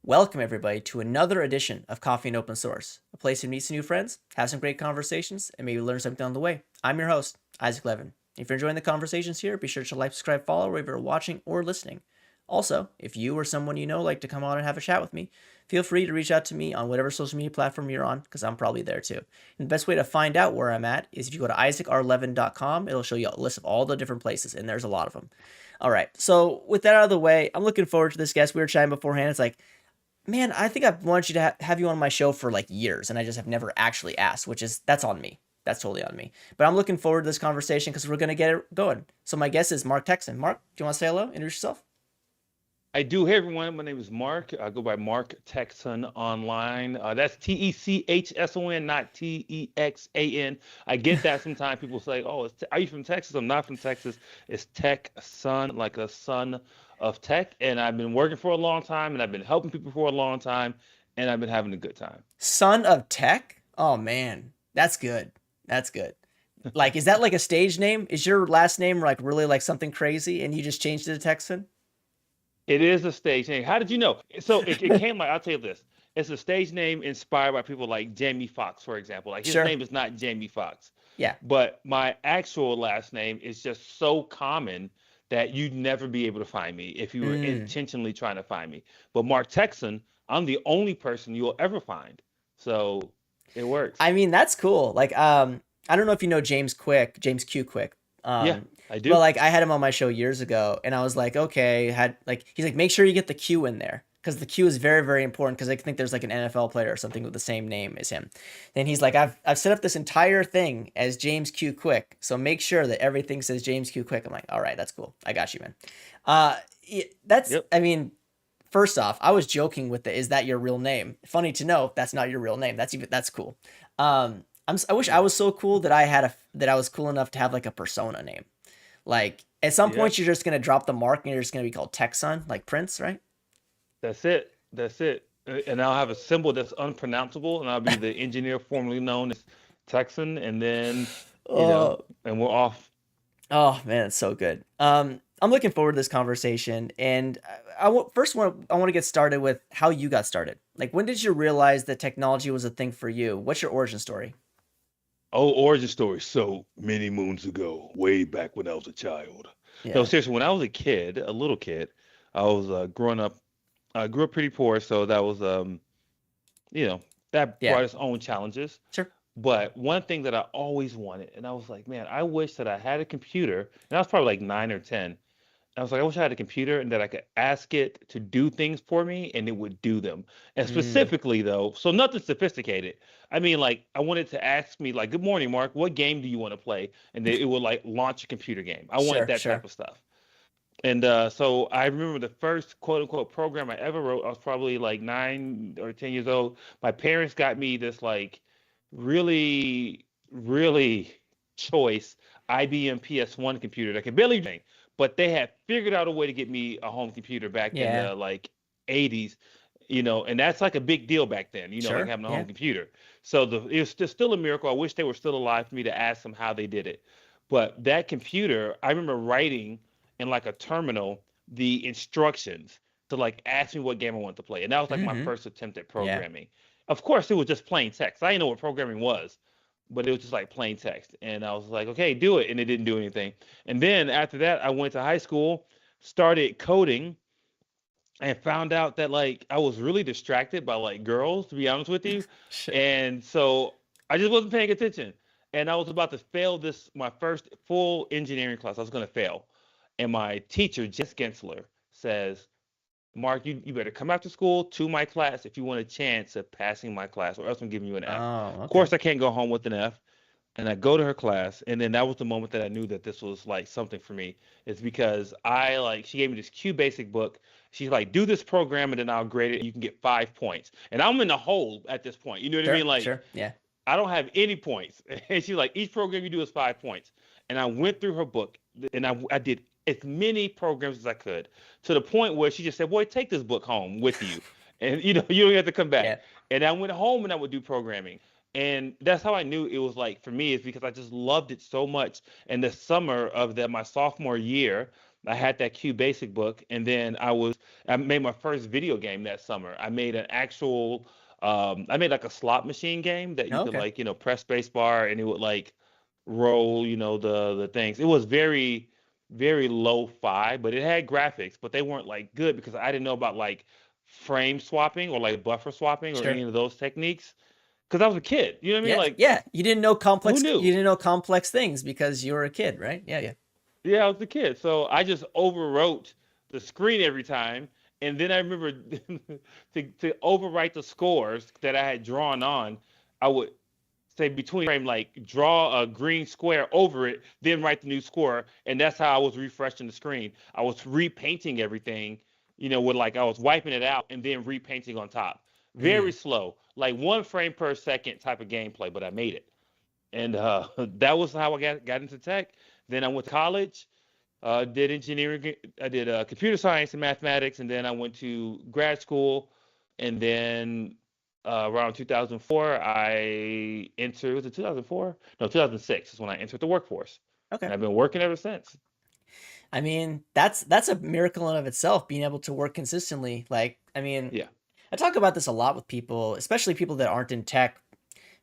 Welcome, everybody, to another edition of Coffee and Open Source, a place to meet some new friends, have some great conversations, and maybe learn something on the way. I'm your host, Isaac Levin. If you're enjoying the conversations here, be sure to like, subscribe, follow wherever you're watching or listening. Also, if you or someone you know like to come on and have a chat with me, feel free to reach out to me on whatever social media platform you're on, because I'm probably there too. And the best way to find out where I'm at is if you go to isaac.r levin.com, it'll show you a list of all the different places, and there's a lot of them. All right, so with that out of the way, I'm looking forward to this guest. We were chatting beforehand. It's like, man, I think I've wanted you to have you on my show for like years, and I just have never actually asked, that's on me. That's totally on me. But I'm looking forward to this conversation because we're going to get it going. So my guest is Mark Techson. Mark, do you want to say hello? Introduce yourself. I do. Hey, everyone. My name is Mark. I go by Mark Techson online. That's Techson, not Texan. I get that sometimes people say, "Oh, are you from Texas?" I'm not from Texas. It's Techson, like a son of tech. And I've been working for a long time, and I've been helping people for a long time, and I've been having a good time. Son of Tech? Oh, man. That's good. That's good. Like, is that like a stage name? Is your last name like really like something crazy and you just changed it to Texan? It is a stage name. How did you know? So it came like, I'll tell you this. It's a stage name inspired by people like Jamie Foxx, for example. Like his Sure. name is not Jamie Foxx, Yeah. but my actual last name is just so common that you'd never be able to find me if you were Mm. intentionally trying to find me. But Mark Texan, I'm the only person you'll ever find. So it works. I mean, that's cool. Like, I don't know if you know James Quick, James Q Quick. Yeah, Um, I but do. like I had him on my show years ago, and I was like, okay, had like he's like, make sure you get the Q in there because the Q is very, very important because I think there's like an NFL player or something with the same name as him. Then he's like, I've set up this entire thing as James Q Quick, so make sure that everything says James Q Quick. I'm like, all right, that's cool. I got you, man. Uh, that's Yep. I mean, first off, I was joking with the is that your real name? Funny to know that's not your real name. That's cool. I wish I Yeah. was so cool that I was cool enough to have like a persona name. Like at some point Yep. you're just gonna drop the mark and you're just gonna be called Techson, like Prince, right? That's it. That's it. And I'll have a symbol that's unpronounceable, and I'll be the engineer formerly known as Texan, and then, you know, Oh, and we're off. oh man, it's so good. I'm looking forward to this conversation, and I want to get started with how you got started. Like, when did you realize that technology was a thing for you? What's your origin story? Oh, origin story. So many moons ago, way back when I was a child. No, Yeah, seriously, when I was a kid, a little kid, I was growing up. I grew up pretty poor, so that was, you know, that yeah, brought its own challenges. sure. But one thing that I always wanted, and I was like, man, I wish that I had a computer, and I was probably like 9 or 10. I was like, I wish I had a computer and that I could ask it to do things for me and it would do them. And Mm, specifically though, so nothing sophisticated. I mean, like I wanted to ask me like, good morning, Mark, what game do you want to play? And then it would like launch a computer game. I wanted sure, that type sure. of stuff. And so I remember the first quote unquote program I ever wrote. I was probably like 9 or 10 years old. My parents got me this like really, really choice IBM PS1 computer that could barely do anything, but they had figured out a way to get me a home computer back in Yeah, the like 80s, and that's like a big deal back then, like sure. having a home Yeah. computer. So it was still a miracle. I wish they were still alive for me to ask them how they did it. But that computer, I remember writing in like a terminal the instructions to like ask me what game I wanted to play. And that was like my Mm-hmm. first attempt at Yeah. programming. Of course, it was just plain text. I didn't know what programming was, but it was just like plain text. And I was like, okay, do it. And it didn't do anything. And then after that, I went to high school, started coding, and found out that like I was really distracted by like girls, to be honest with you. Sure. And so I just wasn't paying attention. And I was about to fail this my first full engineering class. I was gonna fail. And my teacher, Jess Gensler, says, Mark, you better come after school to my class if you want a chance of passing my class, or else I'm giving you an F. Oh, Of okay. course, I can't go home with an F. And I go to her class, and then that was the moment that I knew that this was like something for me. It's because she gave me this Q Basic book. She's like, do this program, and then I'll grade it, and you can get 5 points. And I'm in the hole at this point. You know what I mean? Sure, Like, sure. Yeah. I don't have any points. And she's like, each program you do is 5 points. And I went through her book, and I did as many programs as I could, to the point where she just said, boy, take this book home with you. And you don't have to come back. Yeah. And I went home and I would do programming. And that's how I knew it was like for me, is because I just loved it so much. And the summer of my sophomore year, I had that Q Basic book, and then I made my first video game that summer. I made an actual I made like a slot machine game that you Oh, could okay. like, press space bar and it would like roll, the things. It was very, very low fi, but it had graphics, but they weren't like good because I didn't know about like frame swapping or like buffer swapping or any Sure. of those techniques. Because I was a kid. You know what I mean? Yeah, Like, yeah. who You knew? didn't know complex things because you were a kid, right? Yeah, yeah. Yeah, I was a kid. So I just overwrote the screen every time. And then I remember to overwrite the scores that I had drawn on, I would say between frame, like draw a green square over it, then write the new score. And that's how I was refreshing the screen. I was repainting everything, with like I was wiping it out and then repainting on top. Very Mm, slow, like 1 frame per second type of gameplay, but I made it. And that was how I got into tech. Then I went to college, did engineering. I did computer science and mathematics, and then I went to grad school. And then around 2004, I entered. Was it 2004? No, 2006 is when I entered the workforce, okay. and I've been working ever since. I mean, that's a miracle in of itself, being able to work consistently. Like, I mean, Yeah, I talk about this a lot with people, especially people that aren't in tech,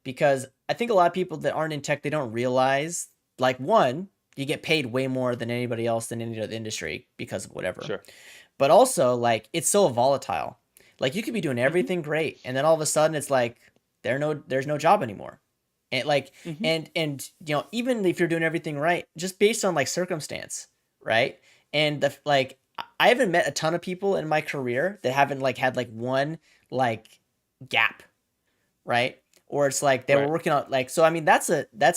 because I think a lot of people that aren't in tech, they don't realize, like, one, you get paid way more than anybody else in any other industry because of whatever. sure. But also, like, it's so volatile. Like, you could be doing Hmm. everything great, and then all of a sudden it's like there's no job anymore. And like Hmm. and even if you're doing everything right, just based on like circumstance, right? And the like I haven't met a ton of people in my career that haven't like had like one like gap, right? Or it's like they were Right. working on like, so I mean that's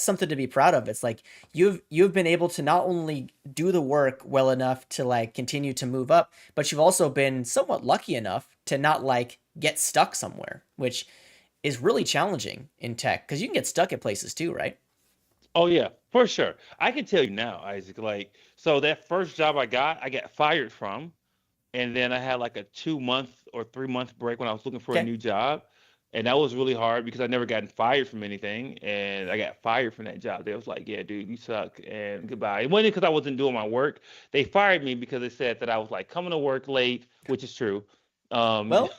something to be proud of. It's like you've been able to not only do the work well enough to like continue to move up, but you've also been somewhat lucky enough to not like get stuck somewhere, which is really challenging in tech because you can get stuck at places too, right? Oh yeah, for sure. I can tell you now, Isaac. Like, so that first job I got fired from. And then I had like a 2 month or 3 month break when I was looking for a Okay. new job, and that was really hard because I never gotten fired from anything, and I got fired from that job. They was like, "Yeah, dude, you suck," and goodbye. It wasn't because I wasn't doing my work. They fired me because they said that I was like coming to work late, which is true. Um, Well,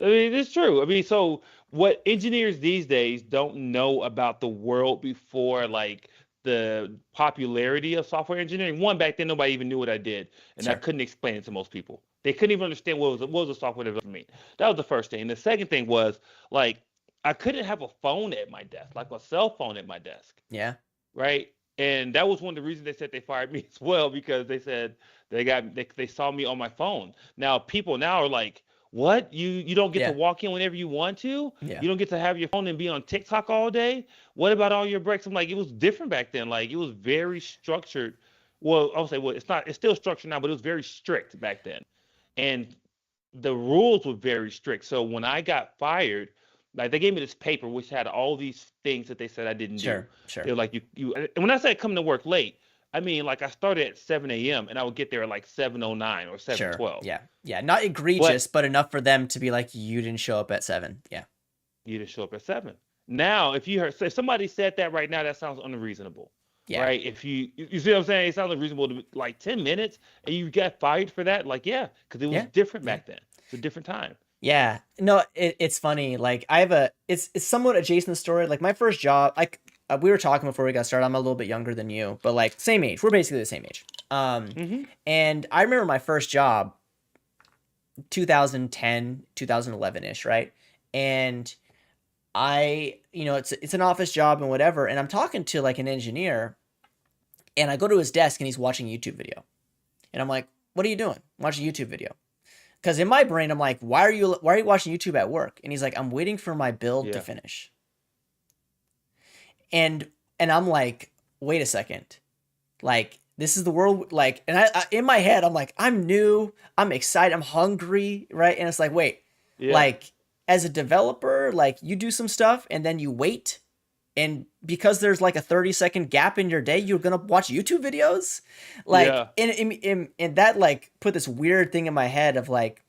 I mean, it's true. I mean, so what engineers these days don't know about the world before, like the popularity of software engineering. One, back then, nobody even knew what I did, and I sure. couldn't explain it to most people. They couldn't even understand what was a software developer mean. That was the first thing. And the second thing was like I couldn't have a phone at my desk, like a cell phone at my desk, Yeah. right? And that was one of the reasons they said they fired me as well because they said they saw me on my phone. Now people now are like, "What? You don't get to Yeah. walk in whenever you want to? Yeah. You don't get to have your phone and be on TikTok all day? What about all your breaks?" I'm like, it was different back then. Like it was very structured. Well, I'll say, well, it's still structured now, but it was very strict back then. And the rules were very strict. So when I got fired, like they gave me this paper which had all these things that they said I didn't do. Sure. Sure. They were like and when I said coming to work late, I mean like I started at 7 a.m. and I would get there at like 7:09 or Sure. 7:12. Yeah. Yeah. Not egregious, But but enough for them to be like, you didn't show up at 7. Yeah. you didn't show up at 7. Now, if you heard if somebody said that right now, that sounds unreasonable. Yeah. Right? If you see what I'm saying? It sounds unreasonable to like 10 minutes and you got fired for that. Like, yeah, because it was Yeah. different Yeah. back then. It's a different time. Yeah. No, it's funny. Like I have it's somewhat adjacent story. Like my first job, like we were talking before we got started. I'm a little bit younger than you, but like same age. We're basically the same age. Hmm. And I remember my first job, 2010, 2011 ish, right? And it's an office job and whatever. And I'm talking to like an engineer, and I go to his desk and he's watching a YouTube video, and I'm like, "What are you doing? Watching a YouTube video?" Because in my brain, I'm like, why are you watching YouTube at work? And he's like, "I'm waiting for my build to Yeah. finish." And I'm like, wait a second, like this is the world, like, and I in my head, I'm like, I'm new, I'm excited, I'm hungry, right? And it's like, wait, Yeah. like as a developer, like you do some stuff and then you wait, and because there's like a 30-second gap in your day, you're gonna watch YouTube videos, like, Yeah. and that like put this weird thing in my head of like,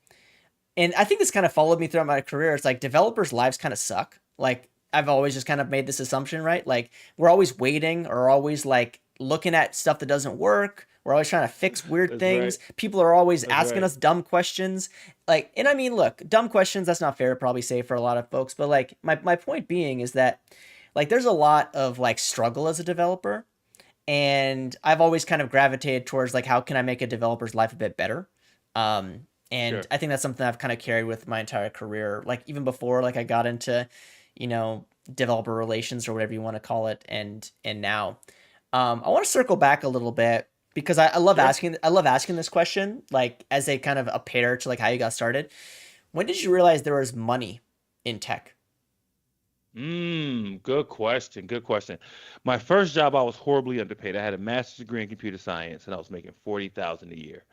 and I think this kind of followed me throughout my career. It's like developers' lives kind of suck. Like I've always just kind of made this assumption, right? Like we're always waiting or always like looking at stuff that doesn't work, We're always trying to fix weird That's right. things. People are always That's asking right. us dumb questions. Like, and I mean, look, dumb questions, that's not fair to probably say for a lot of folks, but like my point being is that like there's a lot of like struggle as a developer, and I've always kind of gravitated towards like how can I make a developer's life a bit better. And Sure. I think that's something I've kind of carried with my entire career, like even before like I got into, you know, developer relations or whatever you want to call it, and now. I want to circle back a little bit because Sure. I love asking this question, like as a kind of a pair to like how you got started. When did you realize there was money in tech? Good question. Good question. My first job, I was horribly underpaid. I had a master's degree in computer science, and I was making 40,000 a year,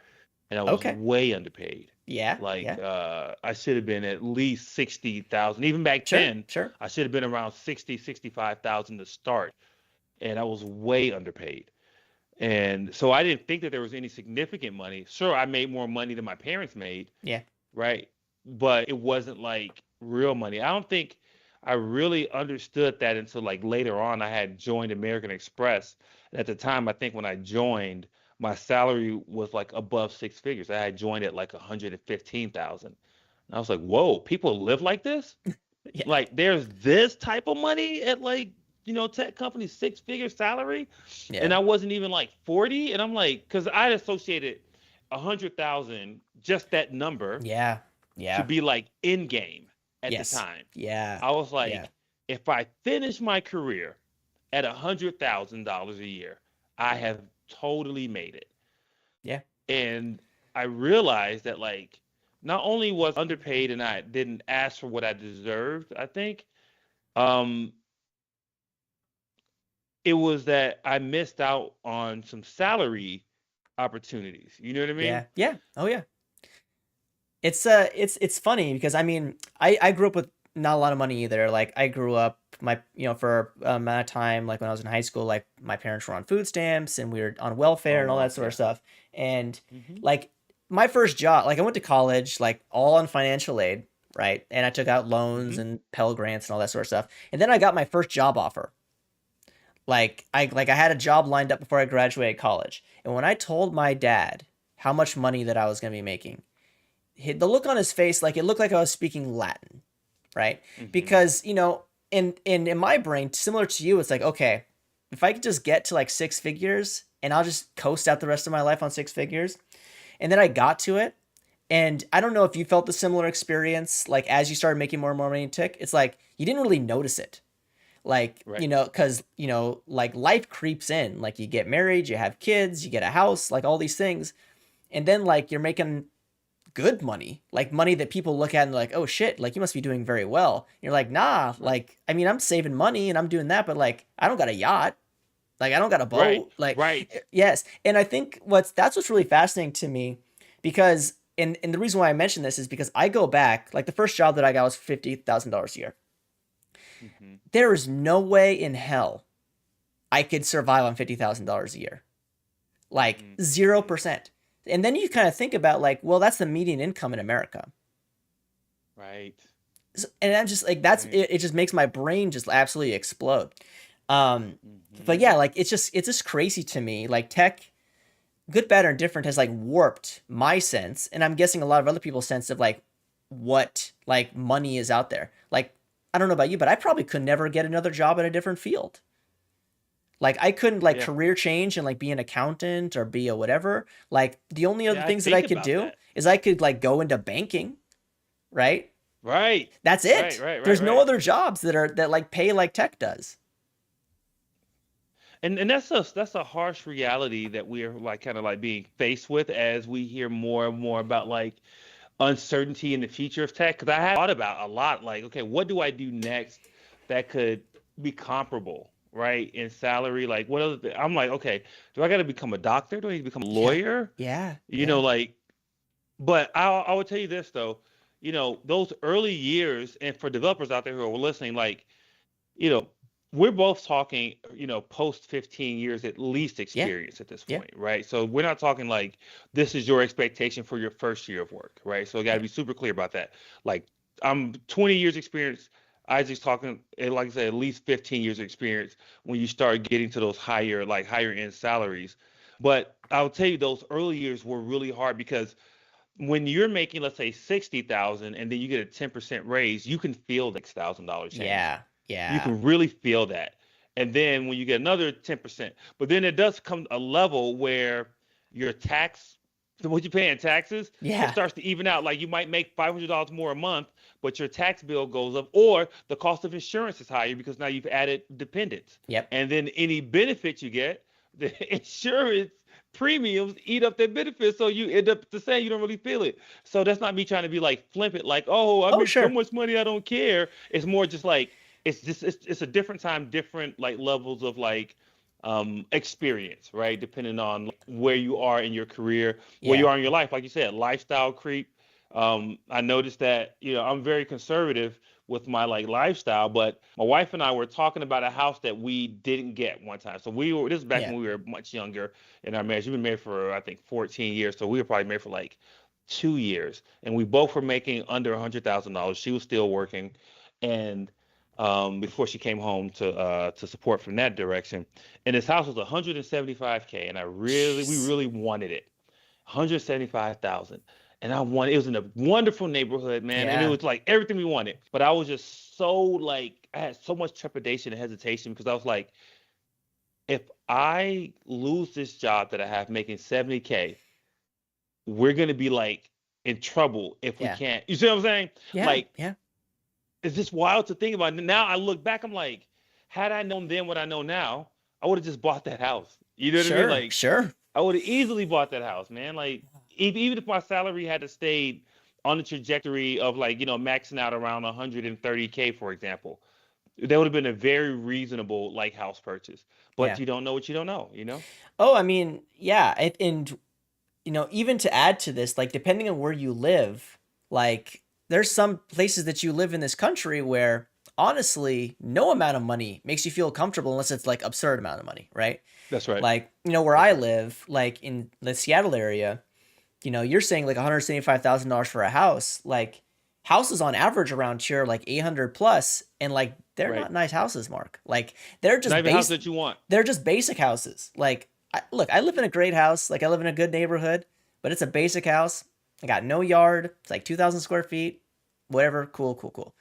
and I was Okay. way underpaid. Yeah, Like, yeah. I should have been at least 60,000. Even back Sure, then, sure. I should have been around 60, 65,000 to start, and I was way underpaid. And so I didn't think that there was any significant money. Sure, I made more money than my parents made, Yeah. right? But it wasn't like real money. I don't think I really understood that until like later on. I had joined American Express. And at the time, I think when I joined, my salary was like above six figures. I had joined at like 115,000. And I was like, whoa, people live like this? Yeah. Like there's this type of money at like, tech companies, six-figure salary. And Yeah. I wasn't even like 40. And I'm like, because I associated 100,000, just that number Yeah. to Yeah. be like in game at the Yes. time. Yeah. I was Yeah. like, if I finish my career at $100,000 a year, I have totally made it. Yeah. And I realized that like not only was underpaid and I didn't ask for what I deserved, I think, um, it was that I missed out on some salary opportunities. You know what I mean? Yeah. Yeah. Oh yeah. It's funny because I mean I grew up with not a lot of money either. Like I grew up my for a amount of time like when I was in high school, like my parents were on food stamps and we were on welfare Oh and all that wow, sort of yeah. stuff. And Hmm. like my first job, like I went to college like all on financial aid, right? And I took out loans Hmm. and Pell Grants and all that sort of stuff. And then I got my first job offer. Like I had a job lined up before I graduated college. And when I told my dad how much money that I was going to be making, the look on his face, like it looked like I was speaking Latin, right? Hmm. Because in my brain, similar to you, it's like okay, if I could just get to like six figures and I'll just coast out the rest of my life on six figures, and then I got to it, and I don't know if you felt the similar experience, like as you started making more and more money in tech, it's like you didn't really notice it, like Right. because like life creeps in, like you get married, you have kids, you get a house, like all these things, and then like you're making good money, like money that people look at and like, oh shit, like you must be doing very well. And you're like, nah, Right. like I mean, I'm saving money and I'm doing that, but like I don't got a yacht, like I don't got a Right. boat, like Right. yes. And I think what's really fascinating to me, because and the reason why I mention this is because I go back, like the first job that I got was $50,000 a year. Hmm. There is no way in hell I could survive on $50,000 a year, like Hmm. Hmm. 0%. And then you kind of think about like, well, that's the median income in America. Right. And I'm just like that's Right. it, it just makes my brain just absolutely explode. um but yeah, Hmm. like it's just crazy to me, like tech, good, bad, or indifferent, has like warped my sense, and I'm guessing a lot of other people's sense of like what like money is out there. Like I don't know about you, but I probably could never get another job in a different field. Like I couldn't like Yeah. career change and like be an accountant or be a whatever. Like the only other Yeah. I things that I think could about do that. is I could like go into banking, right? Right. That's Right. it. Right. Right. There's no Right. other jobs that like pay like tech does. And that's a harsh reality that we're like kind of like being faced with as we hear more and more about like uncertainty in the future of tech. Because I have thought about a lot, like, okay, what do I do next that could be comparable, right, in salary? Like, what other? I'm like, okay, do I got to become a doctor? Do I need to become a Yeah. lawyer? Yeah. You know, Yeah. like, but I would tell you this though, those early years, and for developers out there who are listening, like, you know, we're both talking, post 15 years at least Yeah. experience at this Yeah. point, right? So we're not talking like this is your expectation for your first year of work, right? So I got to Yeah. be super clear about that. Like I'm 20 years experience. Isaac's talking, like I said, at least 15 years experience when you start getting to those higher end salaries. But I'll tell you, those early years were really hard because when you're making, let's say, 60,000, and then you get a 10% raise, you can feel the $6,000 change. Yeah. You Yeah. can really feel that. And then when you get another 10%, but then it does come a level where your tax, what you pay in taxes, it Yeah. starts to even out. Like you might make $500 more a month, but your tax bill goes up, or the cost of insurance is higher because now you've added dependents. Yep. And then any benefit you get, the insurance premiums eat up their benefits, so you end up the same. You don't really feel it. So that's not me trying to be like flippant, like, oh, I Oh, make so sure. much money, I don't care. It's more just like it's a different time, different like levels of like experience, right? Depending on where you are in your career, where you Yeah. are in your life. Like you said, lifestyle creep. I noticed that, I'm very conservative with my like lifestyle, but my wife and I were talking about a house that we didn't get one time. So this is back Yeah. when we were much younger in our marriage. We've been married for I think 14 years, so we were probably married for like 2 years, and we both were making under $100,000. She was still working, and before she came home to support from that direction. And this house was 175K, and we Jeez. really wanted it. 175,000. And it was in a wonderful neighborhood, man. And it Yeah. was like everything we wanted. But I was just so like, I had so much trepidation and hesitation because I was like, if I lose this job that I have making 70K, we're going to be like in trouble if we Yeah. can't. You see what I'm saying? Yeah. Like, Yeah. it's just wild to think about. Now I look back, I'm like, had I known then what I know now, I would have just bought that house. You know what I mean? Sure. Like, Sure. I would have easily bought that house, man. Like even if my salary had to stay on the trajectory of like, maxing out around 130K, for example, that would have been a very reasonable like house purchase. But Yeah. you don't know what you don't know? Oh, I mean, yeah. And even to add to this, like depending on where you live, like there's some places that you live in this country where honestly, no amount of money makes you feel comfortable unless it's like absurd amount of money, right? That's right. Like, where That's I right. live, like in the Seattle area, you're saying like $175,000 for a house. Like houses on average around here are like 800 plus, and like they're Right. not nice houses, Mark. Like they're Not just even a house base that you want. they're just basic houses. Like look, I live in a great house, like I live in a good neighborhood, but it's a basic house. I got no yard. It's like 2,000 square feet. Whatever, cool, cool, cool.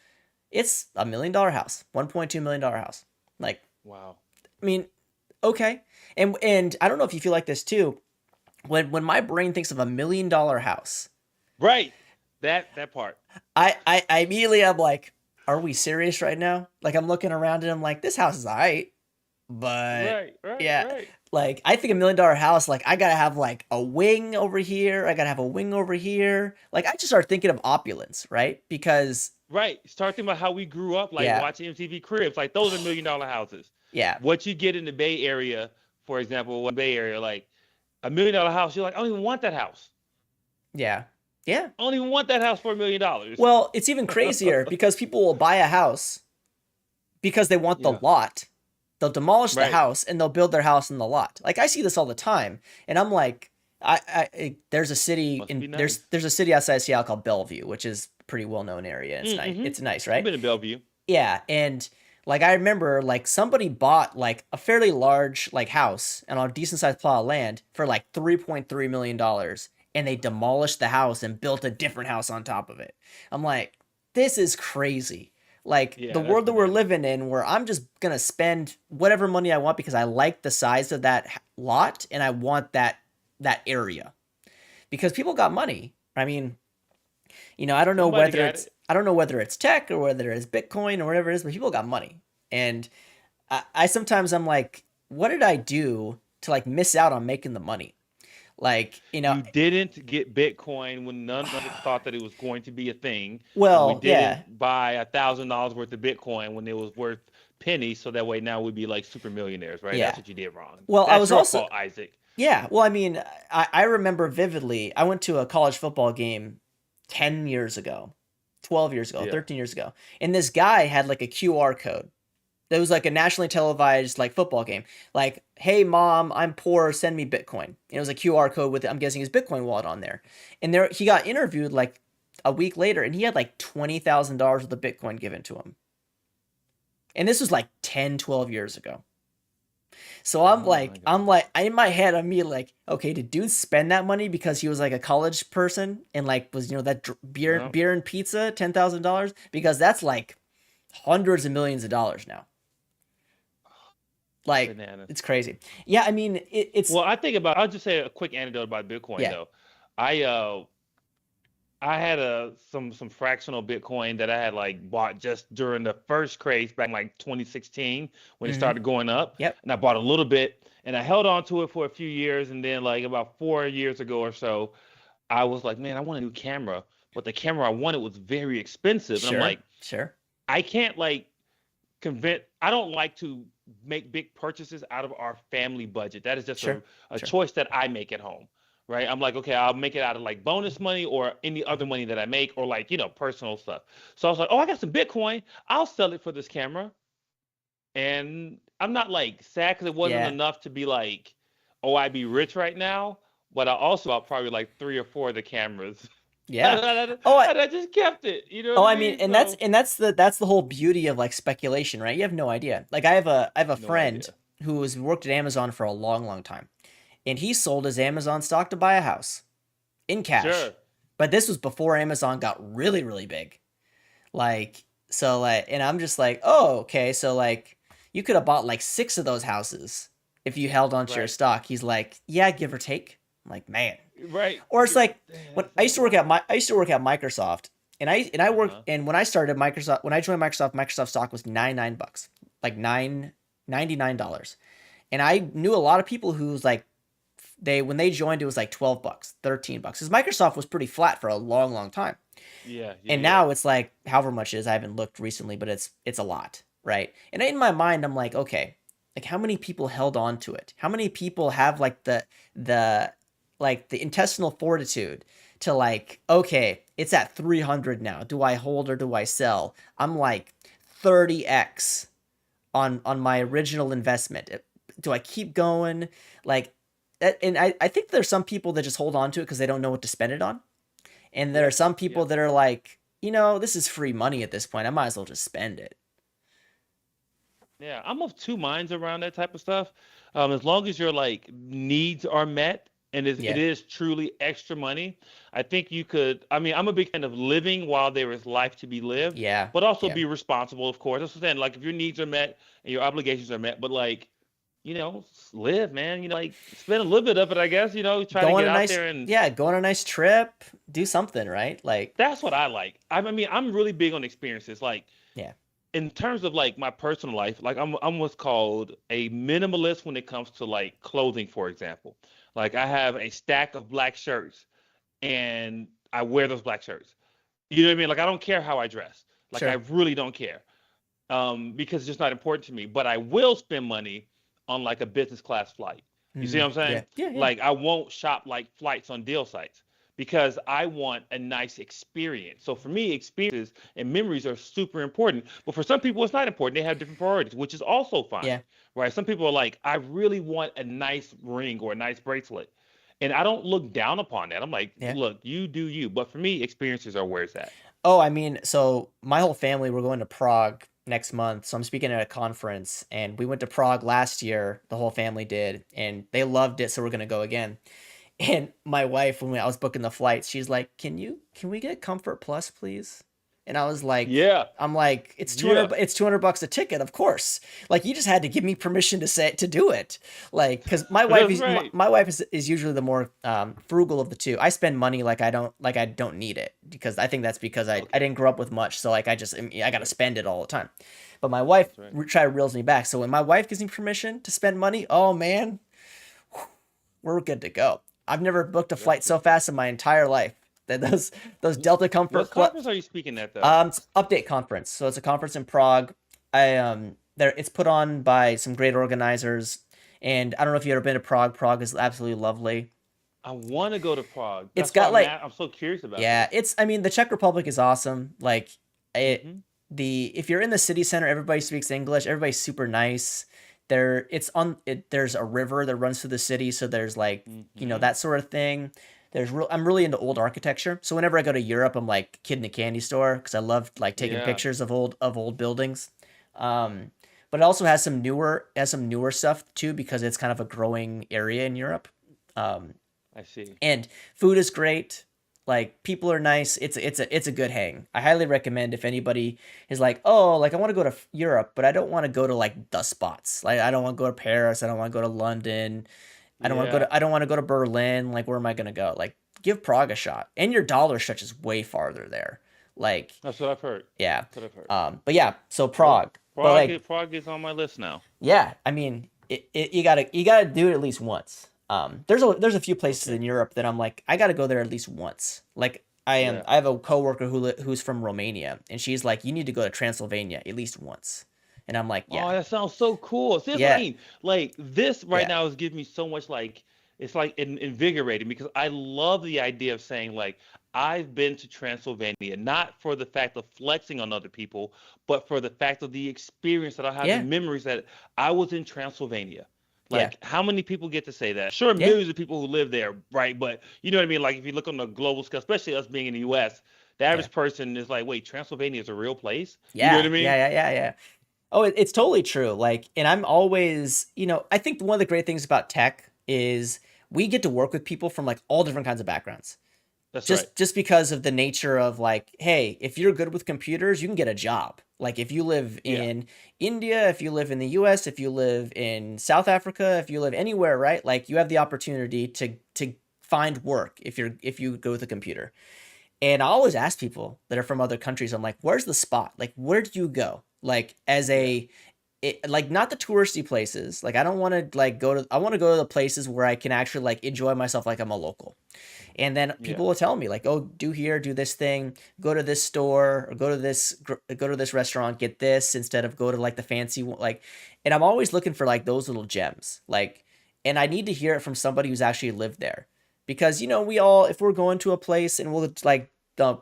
It's $1 million house, $1.2 million house. Like, Wow. I mean, okay. And I don't know if you feel like this too. When my brain thinks of $1 million house, Right. That part. I immediately I'm like, are we serious right now? Like I'm looking around and I'm like, this house is alright, but Right. Right. yeah, Right. like I think $1 million house, like I gotta have like a wing over here, I gotta have a wing over here. Like I just start thinking of opulence, right? Because Right. Start thinking about how we grew up, like yeah, watching MTV Cribs. Like those are $1 million houses. yeah, What you get in the Bay Area, for example, one Bay Area, like $1 million house, you're like, I don't even want that house. yeah, yeah. I don't even want that house for $1 million. Well, it's even crazier because people will buy a house because they want the Yeah. lot. They'll demolish the Right. house and they'll build their house in the lot. Like I see this all the time, and I'm like, there's a city Must be there's nice. there's a city outside of Seattle called Bellevue, which is a pretty well known area. It's nice. Mm-hmm. It's nice, I've right? been to Bellevue. Yeah, and like I remember like somebody bought like a fairly large like house and on a decent sized plot of land for like $3.3 million, and they demolished the house and built a different house on top of it. I'm like, this is crazy. Like the Yeah, that's world that we're bananas. living in, where I'm just gonna spend whatever money I want because I like the size of that lot and I want that area because people got money. I mean, I don't know Somebody whether got it's it. I don't know whether it's tech or whether it's Bitcoin or whatever it is, but people got money. And I sometimes I'm like, what did I do to like miss out on making the money? Like, You didn't get Bitcoin when none of us thought that it was going to be a thing, and we well, yeah. didn't buy $1,000 worth of Bitcoin when it was worth pennies. So that way now we'd be like super millionaires, right? That's Yeah. what you did wrong. Well, I That's was your also fault, Isaac. yeah, well, I mean, I remember vividly. I went to a college football game 10 years ago, 12 years ago, Yeah. 13 years ago. And this guy had like a QR code. It was like a nationally televised like football game. Like, hey mom, I'm poor, send me Bitcoin. And it was a QR code with I'm guessing his Bitcoin wallet on there. And there he got interviewed like a week later and he had like $20,000 worth of Bitcoin given to him. And this was like 10, 12 years ago. So Oh my I'm God. like, in my head, I'm immediately like, okay, did dude spend that money because he was like a college person and like was, that Yeah. beer and pizza, $10,000? Because that's like hundreds of millions of dollars now. Like, Bananas. it's crazy. Yeah, I mean, it's, Well, I'll just say a quick anecdote about Bitcoin yeah. though. I I had some fractional Bitcoin that I had like bought just during the first craze back in like 2016 when it Mm-hmm. started going up, Yep. and I bought a little bit and I held on to it for a few years, and then like about 4 years ago or so, I was like, man, I want a new camera, but the camera I wanted was very expensive, and I'm Sure. like, Sure. I can't like convince. I don't like to make big purchases out of our family budget. That is just Sure. a Sure. choice that I make at home. Right. I'm like, okay, I'll make it out of like bonus money or any other money that I make or like, personal stuff. So I was like, oh, I got some Bitcoin. I'll sell it for this camera. And I'm not like sad because it wasn't Yeah. enough to be like, oh, I'd be rich right now. But I also bought probably like three or four of the cameras. Yeah. and I, Oh, I, and I just kept it. You know what oh, I I mean, mean? So that's the whole beauty of like speculation, right? You have no idea. Like I have a no friend idea. who has worked at Amazon for a long, long time, and he sold his Amazon stock to buy a house in cash. Sure. But this was before Amazon got really, really big. Like, so like, and I'm just like, oh, okay. So like, you could have bought like six of those houses if you held onto your Right. stock. He's like, yeah, give or take. I'm like, man. Right. Or it's like Damn, when that's so wild. I used to work at Microsoft, and I worked Uh-huh. and when I started Microsoft when I joined Microsoft, Microsoft stock was $99, like $99, and I knew a lot of people who was like they when they joined it was like $12, $13, because Microsoft was pretty flat for a long, long time. Yeah, yeah, And yeah. now it's like however much it is. I haven't looked recently, but it's a lot, right? And in my mind, I'm like, okay, like how many people held on to it? How many people have like the the intestinal fortitude to like, okay, it's at 300 now. Do I hold or do I sell? I'm like 30x on my original investment. Do I keep going? Like and I think there's some people that just hold on to it because they don't know what to spend it on. And there are Yep. some people Yep. that are like, this is free money at this point. I might as well just spend it. Yeah, I'm of two minds around that type of stuff. As long as your like needs are met and it Yeah. is truly extra money, I think you could. I mean, I'm a big fan of living while there is life to be lived, Yeah. but also Yeah. be responsible, of course. That's what I'm saying. Like if your needs are met and your obligations are met, but like, live, man. Like spend a little bit of it, I guess. Try to get out there and Go on a nice trip, do something, right? Like, that's what I like. I mean, I'm really big on experiences. Like yeah. in terms of like my personal life, like I'm what's called a minimalist when it comes to like clothing, for example. Like I have a stack of black shirts and I wear those black shirts. You know what I mean? Like I don't care how I dress. Like I Sure. really don't care. Because it's just not important to me. But I will spend money on like a business class flight. You see what I'm Yeah. saying? Yeah, yeah. Like I won't shop like flights on deal sites because I want a nice experience. So for me, experiences and memories are super important. But for some people, it's not important. They have different priorities, which is also fine, Yeah. right? Some people are like, I really want a nice ring or a nice bracelet. And I don't look down upon that. I'm like, Yeah. look, you do you. But for me, experiences are where it's at. Oh, I mean, so my whole family, we're going to Prague next month. So I'm speaking at a conference, and we went to Prague last year. The whole family did, and they loved it. So we're gonna go again. And my wife, when I was booking the flights, she's like, can we get Comfort Plus, please?" And I was like, Yeah. I'm like, Yeah. it's $200 a ticket, of course. Like you just had to give me permission to say to do it. Like, because That's right. my wife is usually the more frugal of the two. I spend money like I don't need it because I think that's because I Okay. didn't grow up with much. So like I gotta spend it all the time. But my wife That's right. try to reels me back. So when my wife gives me permission to spend money, oh man, we're good to go. I've never booked a That's flight for so sure. fast in my entire life. That those Wh- Delta What Comfort Plus conference are you speaking at though? it's Update Conference. So it's a conference in Prague. I there it's put on by some great organizers, and I don't know if you've ever been to Prague. Prague is absolutely lovely. I want to go to Prague. It's That's why got I'm like at. I'm so curious about yeah, this. it's I mean the Czech Republic is awesome. Like it Hmm. the if you're in the city center, everybody speaks English. Everybody's super nice. There's a river that runs through the city, so there's like, Hmm. that sort of thing. I'm really into old architecture. So whenever I go to Europe, I'm like kid in a candy store because I love like taking Yeah. pictures of old buildings. Um but it also has some newer stuff too because it's kind of a growing area in Europe. Um, I see. and food is great. Like people are nice. It's a good hang. I highly recommend if anybody is like, oh, like I want to go to Europe, but I don't want to go to like the spots. Like I don't want to go to Paris. I don't want to go to London. Yeah, I don't want to go to Berlin. Like where am I gonna go? Like give Prague a shot. And your dollar stretches way farther there. Like that's what I've heard. yeah. That's what I've heard. But yeah, so Well, Prague. But like Prague is on my list now. yeah, I mean, you gotta do it at least once. There's a few places Okay. in Europe that I'm like I gotta go there at least once. Like Yeah. I have a coworker who's from Romania, and she's like, you need to go to Transylvania at least once, and I'm like, Oh, yeah, that sounds so cool. See, that's what I yeah, mean. Like this right yeah, now is giving me so much like it's like invigorating because I love the idea of saying like I've been to Transylvania, not for the fact of flexing on other people, but for the fact of the experience that I have, the yeah, memories that I was in Transylvania. yeah, Like, how many people get to say that? Sure, yeah, millions of people who live there, right? But you know what I mean? Like, if you look on the global scale, especially us being in the US, the yeah, average person is like, wait, Transylvania is a real place? You know what yeah, I mean? yeah, yeah, yeah, yeah. Oh, it's totally true. Like, and I'm always, I think one of the great things about tech is we get to work with people from like all different kinds of backgrounds. That's right. Just because of the nature of like, hey, if you're good with computers, you can get a job. Like if you live Yeah. in India, if you live in the US, if you live in South Africa, if you live anywhere, right? Like you have the opportunity to find work if you go with a computer. And I always ask people that are from other countries, I'm like, where's the spot? Like where do you go? Like as Yeah. like not the touristy places. Like I don't want to like I want to go to the places where I can actually like enjoy myself like I'm a local. And then Yeah. people will tell me like, "Oh, do here, do this thing, go to this store, or go to this restaurant, get this instead of go to like the fancy one." Like, and I'm always looking for like those little gems. Like, and I need to hear it from somebody who's actually lived there, because we all, if we're going to a place and we'll like the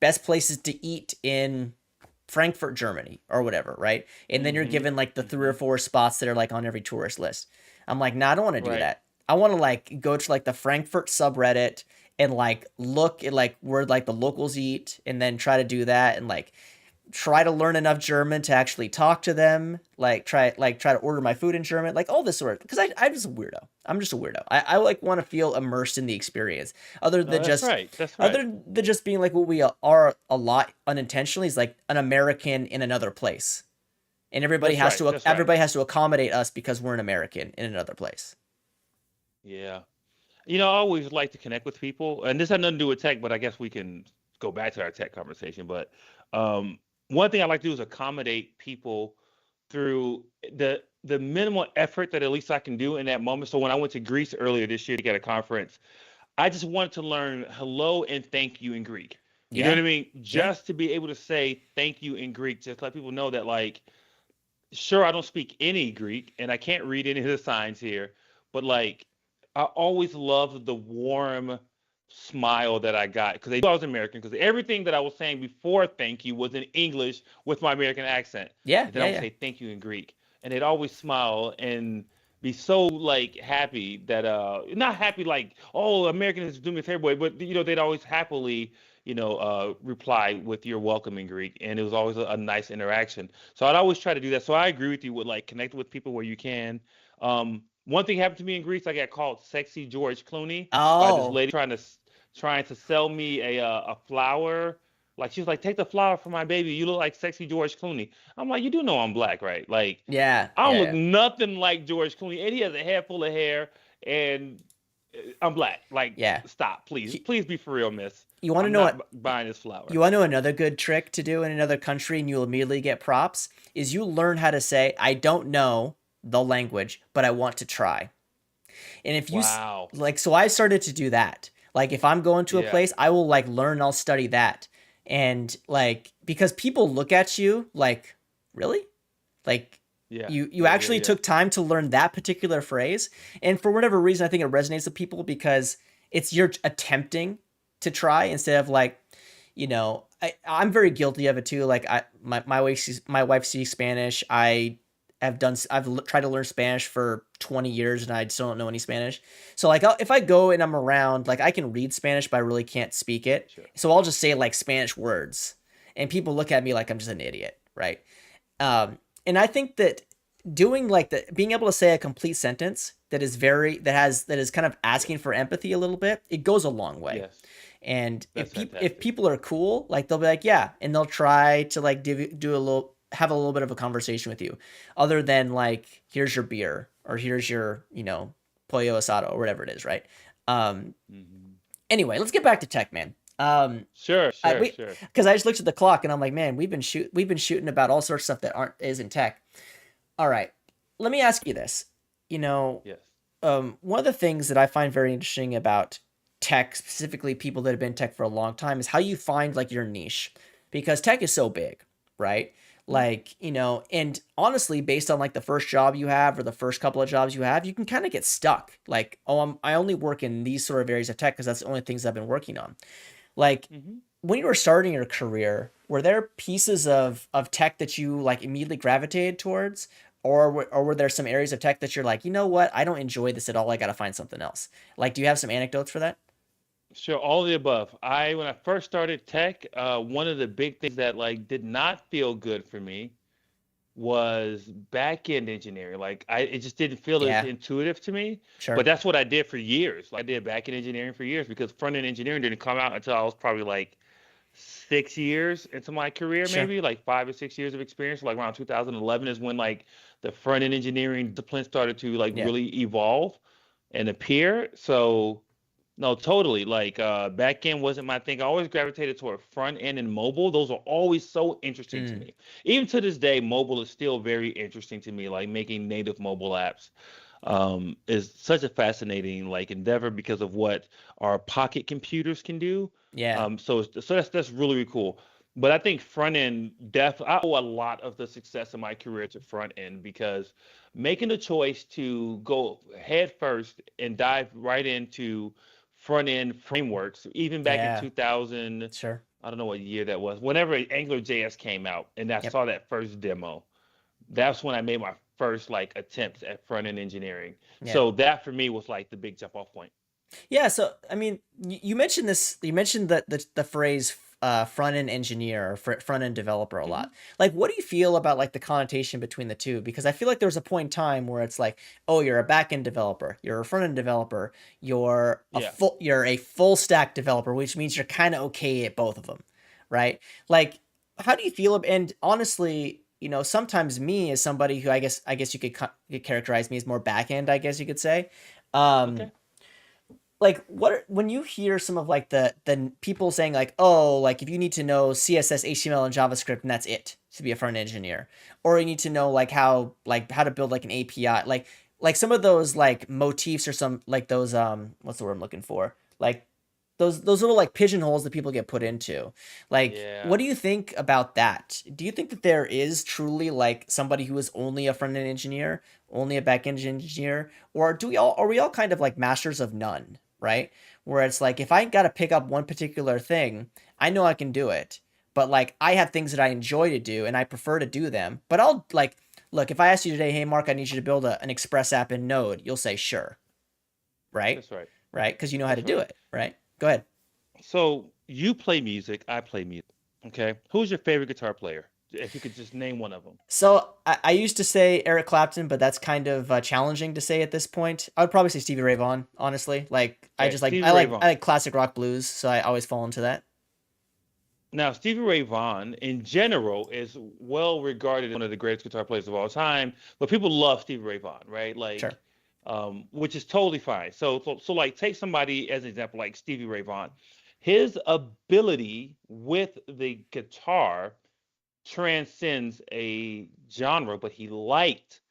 best places to eat in Frankfurt, Germany, or whatever, right? And then you're Mm-hmm. given like the three or Mm-hmm. four spots that are like on every tourist list. I'm like, nah, I don't want to do Right. that. I want to like go to like the Frankfurt subreddit and like look at like where like the locals eat and then try to do that and like try to learn enough German to actually talk to them, like try to order my food in German, like all this sort of, because I'm just a weirdo. I'm just a weirdo. I like want to feel immersed in the experience, other No, than that's just right. That's right. other than just being like what we are a lot unintentionally is like an American in another place, and That's right. That's right. everybody has to accommodate us because we're an American in another place. Yeah. You know, I always like to connect with people, and this had nothing to do with tech, but I guess we can go back to our tech conversation. But one thing I like to do is accommodate people through the minimal effort that at least I can do in that moment. So when I went to Greece earlier this year to get a conference, I just wanted to learn hello and thank you in Greek. You know what Yeah, I mean? yeah, Just to be able to say thank you in Greek, just let people know that like, sure, I don't speak any Greek and I can't read any of the signs here, but like I always loved the warm smile that I got because they knew I was American because everything that I was saying before thank you was in English with my American accent. yeah, And then I yeah, would yeah, say thank you in Greek. And they'd always smile and be so like happy that not happy like, oh, American is doing me a favor, but you know, they'd always happily, reply with your welcome in Greek. And it was always a nice interaction. So I'd always try to do that. So I agree with you with like connecting with people where you can. One thing happened to me in Greece. I got called "sexy George Clooney" by this oh lady trying to sell me a flower. Like she was like, "Take the flower for my baby. You look like sexy George Clooney." I'm like, "You do know I'm black, right? Like, yeah, I don't yeah, look yeah. nothing like George Clooney, and he has a head full of hair, and I'm black. Like, Yeah. stop, please, He- please be for real, miss. You want to I'm know not what? buying this flower." You want to know another good trick to do in another country and you'll immediately get props? Is you learn how to say, I don't know the language, but I want to try. And if you Wow. like, so I started to do that. Like, if I'm going to a Yeah. place, I will like learn, I'll study that. And like, because people look at you like, really? Like, Yeah. you Yeah. Yeah. actually Yeah. took time to learn that particular phrase. And for whatever reason, I think it resonates with people because it's you're attempting to try instead of like, I'm very guilty of it too. Like my wife speaks Spanish. Tried to learn Spanish for 20 years and I still don't know any Spanish. So like if I go and I'm around, like I can read Spanish, but I really can't speak it. Sure. So I'll just say like Spanish words, and people look at me like I'm just an idiot, right? And I think that doing like the being able to say a complete sentence that is that is kind of asking for empathy a little bit, it goes a long way. Yes, And that's if fantastic. people are cool, like they'll be like, yeah, and they'll try to like do a little have a little bit of a conversation with you, other than like here's your beer or here's your pollo asado or whatever it is, right? Um, Hmm. anyway, let's get back to tech, man. Sure, sure, We sure. because I just looked at the clock and I'm like, man, we've been shooting about all sorts of stuff that aren't isn't tech. All right, let me ask you this. You know, Yes. one of the things that I find very interesting about tech, specifically people that have been in tech for a long time, is how you find like your niche, because tech is so big, right? Mhm. Like, and honestly, based on like the first job you have or the first couple of jobs you have, you can kind of get stuck. Like, oh, I only work in these sort of areas of tech because that's the only things I've been working on. Like, Hmm. when you were starting your career, were there pieces of tech that you like immediately gravitated towards, or were there some areas of tech that you're like, you know what, I don't enjoy this at all. I got to find something else. Like, do you have some anecdotes for that? Sure, all of the above. When I first started tech, one of the big things that like did not feel good for me was back end engineering. It just didn't feel as Yeah, intuitive to me. But sure, that's what I did for years. Like I did back end engineering for years because front end engineering didn't come out until I was probably like 6 years into my career, sure, maybe like 5 or 6 years of experience. Like around 2011 is when like the front end engineering discipline started to like yeah, really evolve and appear. So no, totally. Back end wasn't my thing. I always gravitated toward front end and mobile. Those are always so interesting to mm, me. Even to this day, mobile is still very interesting to me. Like making native mobile apps is such a fascinating like endeavor because of what our pocket computers can do. yeah, So that's really, really cool. But I think front end I owe a lot of the success of my career to front end because making the choice to go head first and dive right into front end frameworks, even back in yeah, 2000, sure, I don't know what year that was, whenever AngularJS came out and I yep, saw that first demo, that's when I made my first like attempts at front end engineering. yeah. So that for me was like the big jump off point. Yeah, so I mean, you mentioned this. You mentioned the phrase front end engineer or front end developer a Hmm. lot. Like, what do you feel about like the connotation between the two? Because I feel like there was a point in time where it's like, oh, you're a back end developer, you're a front end developer, Yeah. you're a full stack developer, which means you're kind of okay at both of them, right? Like, how do you feel? And honestly, sometimes me as somebody who I guess you could characterize me as more back end, I guess you could say. Um, Okay. like when you hear some of like the people saying like, oh, like if you need to know css, html, and javascript and that's it to be a front engineer, or you need to know like how to build like an api, like some of those like motifs or some like those what's the word I'm looking for, like those little like pigeonholes that people get put into. Like, what Yeah. do you think about that? Do you think that there is truly like somebody who is only a front end engineer, only a back end engineer, or do we all are we all kind of like masters of none, right? Where it's like if I got to pick up one particular thing, I know I can do it, but like I have things that I enjoy to do and I prefer to do them. But I'll like look, if I asked you today, hey Mark, I need you to build an Express app in Node, you'll say sure, right? That's right. Right? Because you know how to That's do right. it, right? Go ahead. So you play music, I play music. Okay. Who's your favorite guitar player? If you could just name one of them. So I used to say Eric Clapton, but that's kind of challenging to say at this point. I would probably say Stevie Ray Vaughan, honestly. Like I Okay, just like Stevie I Ray like I Vaughan. like classic rock blues, so I always fall into that. Now, Stevie Ray Vaughan, in general, is well regarded as one of the greatest guitar players of all time. But people love Stevie Ray Vaughan, right? Sure. Which is totally fine. Like, take somebody as an example, like Stevie Ray Vaughan. His ability with the guitar transcends a genre, but he liked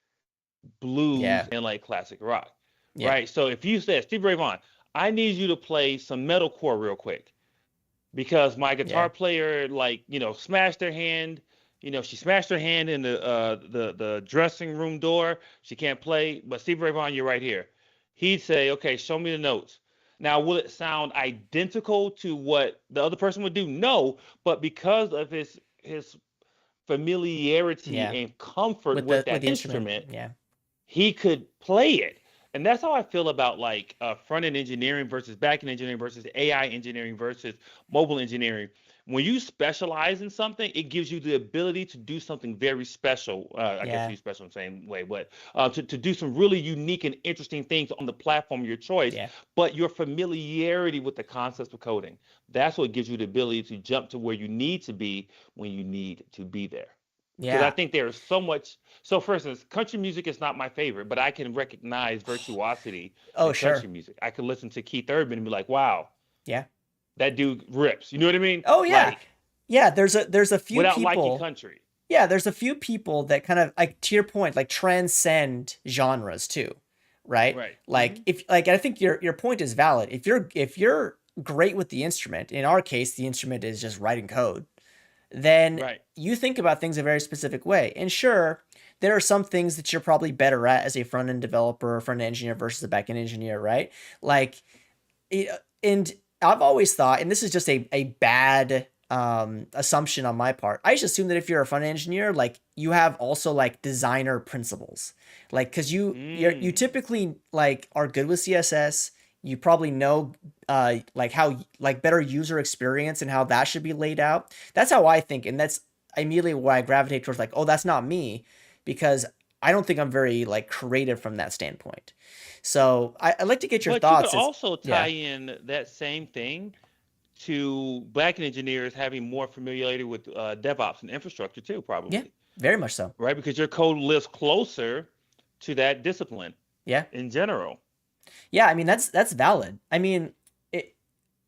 blues Yeah. and like classic rock, Yeah. right? So if you said, Stevie Ray Vaughan, I need you to play some metalcore real quick because my Yeah. guitar player smashed her hand. She smashed her hand in the dressing room door. She can't play. But Steve Ray Vaughan, you're right here. He'd say, okay, show me the notes. Now, will it sound identical to what the other person would do? No, but because of his familiarity Yeah. and comfort With with the that instrument. instrument, Yeah. he could play it. And that's how I feel about like front end engineering versus back end engineering versus AI engineering versus mobile engineering. When you specialize in something, it gives you the ability to do something very special. I guess Yeah. you special in the same way, but to do some really unique and interesting things on the platform of your choice. Yeah. But your familiarity with the concepts of coding, that's what gives you the ability to jump to where you need to be when you need to be there. Because I Yeah. think there's so much. So, for instance, country music is not my favorite, but I can recognize virtuosity Oh, in country sure. music. I can listen to Keith Urban and be like, "Wow, Yeah. that dude rips." You know what I mean? Oh, yeah. Like Yeah, there's a few without liking people. country. Yeah, there's a few people that kind of like to your point, like transcend genres too, right? Right. Like if like I think your point is valid. If you're great with the instrument, in our case, the instrument is just writing code, then Right. you think about things a very specific way. And sure, there are some things that you're probably better at as a front end developer or front end engineer versus a back end engineer, right? Like and I've always thought, and this is just a bad assumption on my part. I just assume that if you're a front engineer, like you have also like designer principles, like because you Mm. typically like are good with CSS. You probably know like how like better user experience and how that should be laid out. That's how I think, and that's immediately why I gravitate towards like, oh, that's not me, because I don't think I'm very like creative from that standpoint. So I'd like to get your But you could thoughts. As also yeah, tie in that same thing to backend engineers having more familiarity with DevOps and infrastructure too, yeah, probably, very much so. right? Because your code lives closer to that discipline Yeah, in general. yeah. I mean that's valid. I mean, it,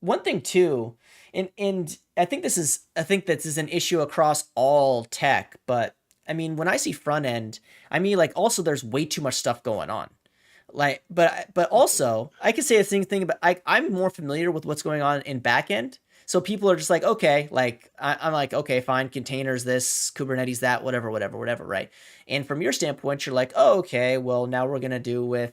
one thing too, and I think this is an issue across all tech. But I mean, when I see front end, I mean like also there's way too much stuff going on. Like, but also I could say the same thing about I'm more familiar with what's going on in backend. So people are just like, okay, like I'm like, okay, fine, containers, this, Kubernetes, that, whatever, whatever, whatever, right? And from your standpoint, you're like, oh, okay, well now we're gonna do with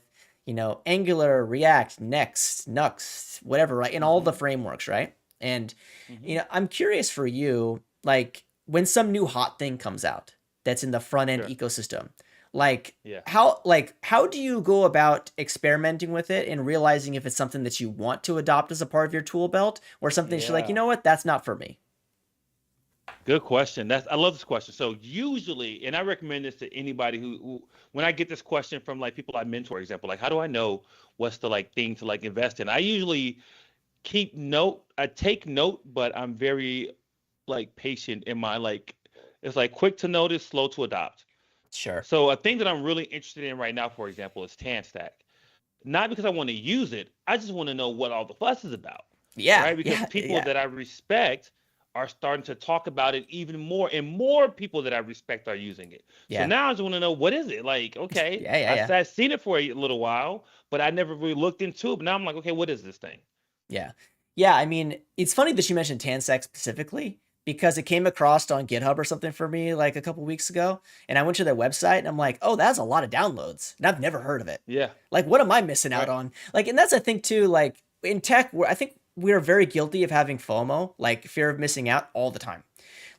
Angular, React, Next, Nux, whatever, right? And all the Hmm. frameworks, right? And Hmm. I'm curious for you, like when some new hot thing comes out that's in the front end Sure. ecosystem, like Yeah. how do you go about experimenting with it and realizing if it's something that you want to adopt as a part of your tool belt or something that you're like, you Yeah. know what, that's not for me. Good question. I love this question. So usually, and I recommend this to anybody when I get this question from like people I mentor, for example, like how do I know what's the like thing to like invest in? I usually keep note. I take note, but I'm very like patient in my like. It's like quick to notice, slow to adopt. Sure. So a thing that I'm really interested in right now, for example, is TanStack. Not because I want to use it, I just want to know what all the fuss is about, Yeah, right? Because yeah, people yeah, that I respect are starting to talk about it even more, and more people that I respect are using it. So yeah, now I just want to know what is it like. Okay, yeah, yeah, yeah, I've seen it for a little while, but I never really looked into it. But now I'm like, okay, what is this thing? yeah. Yeah, I mean, it's funny that you mentioned Tansec specifically because it came across on GitHub or something for me like a couple weeks ago, and I went to their website and I'm like, oh, that's a lot of downloads, and I've never heard of it. Yeah, Like, what am I missing out right. on? Like, and that's I think too, like in tech, where I think we're very guilty of having FOMO, like fear of missing out, all the time.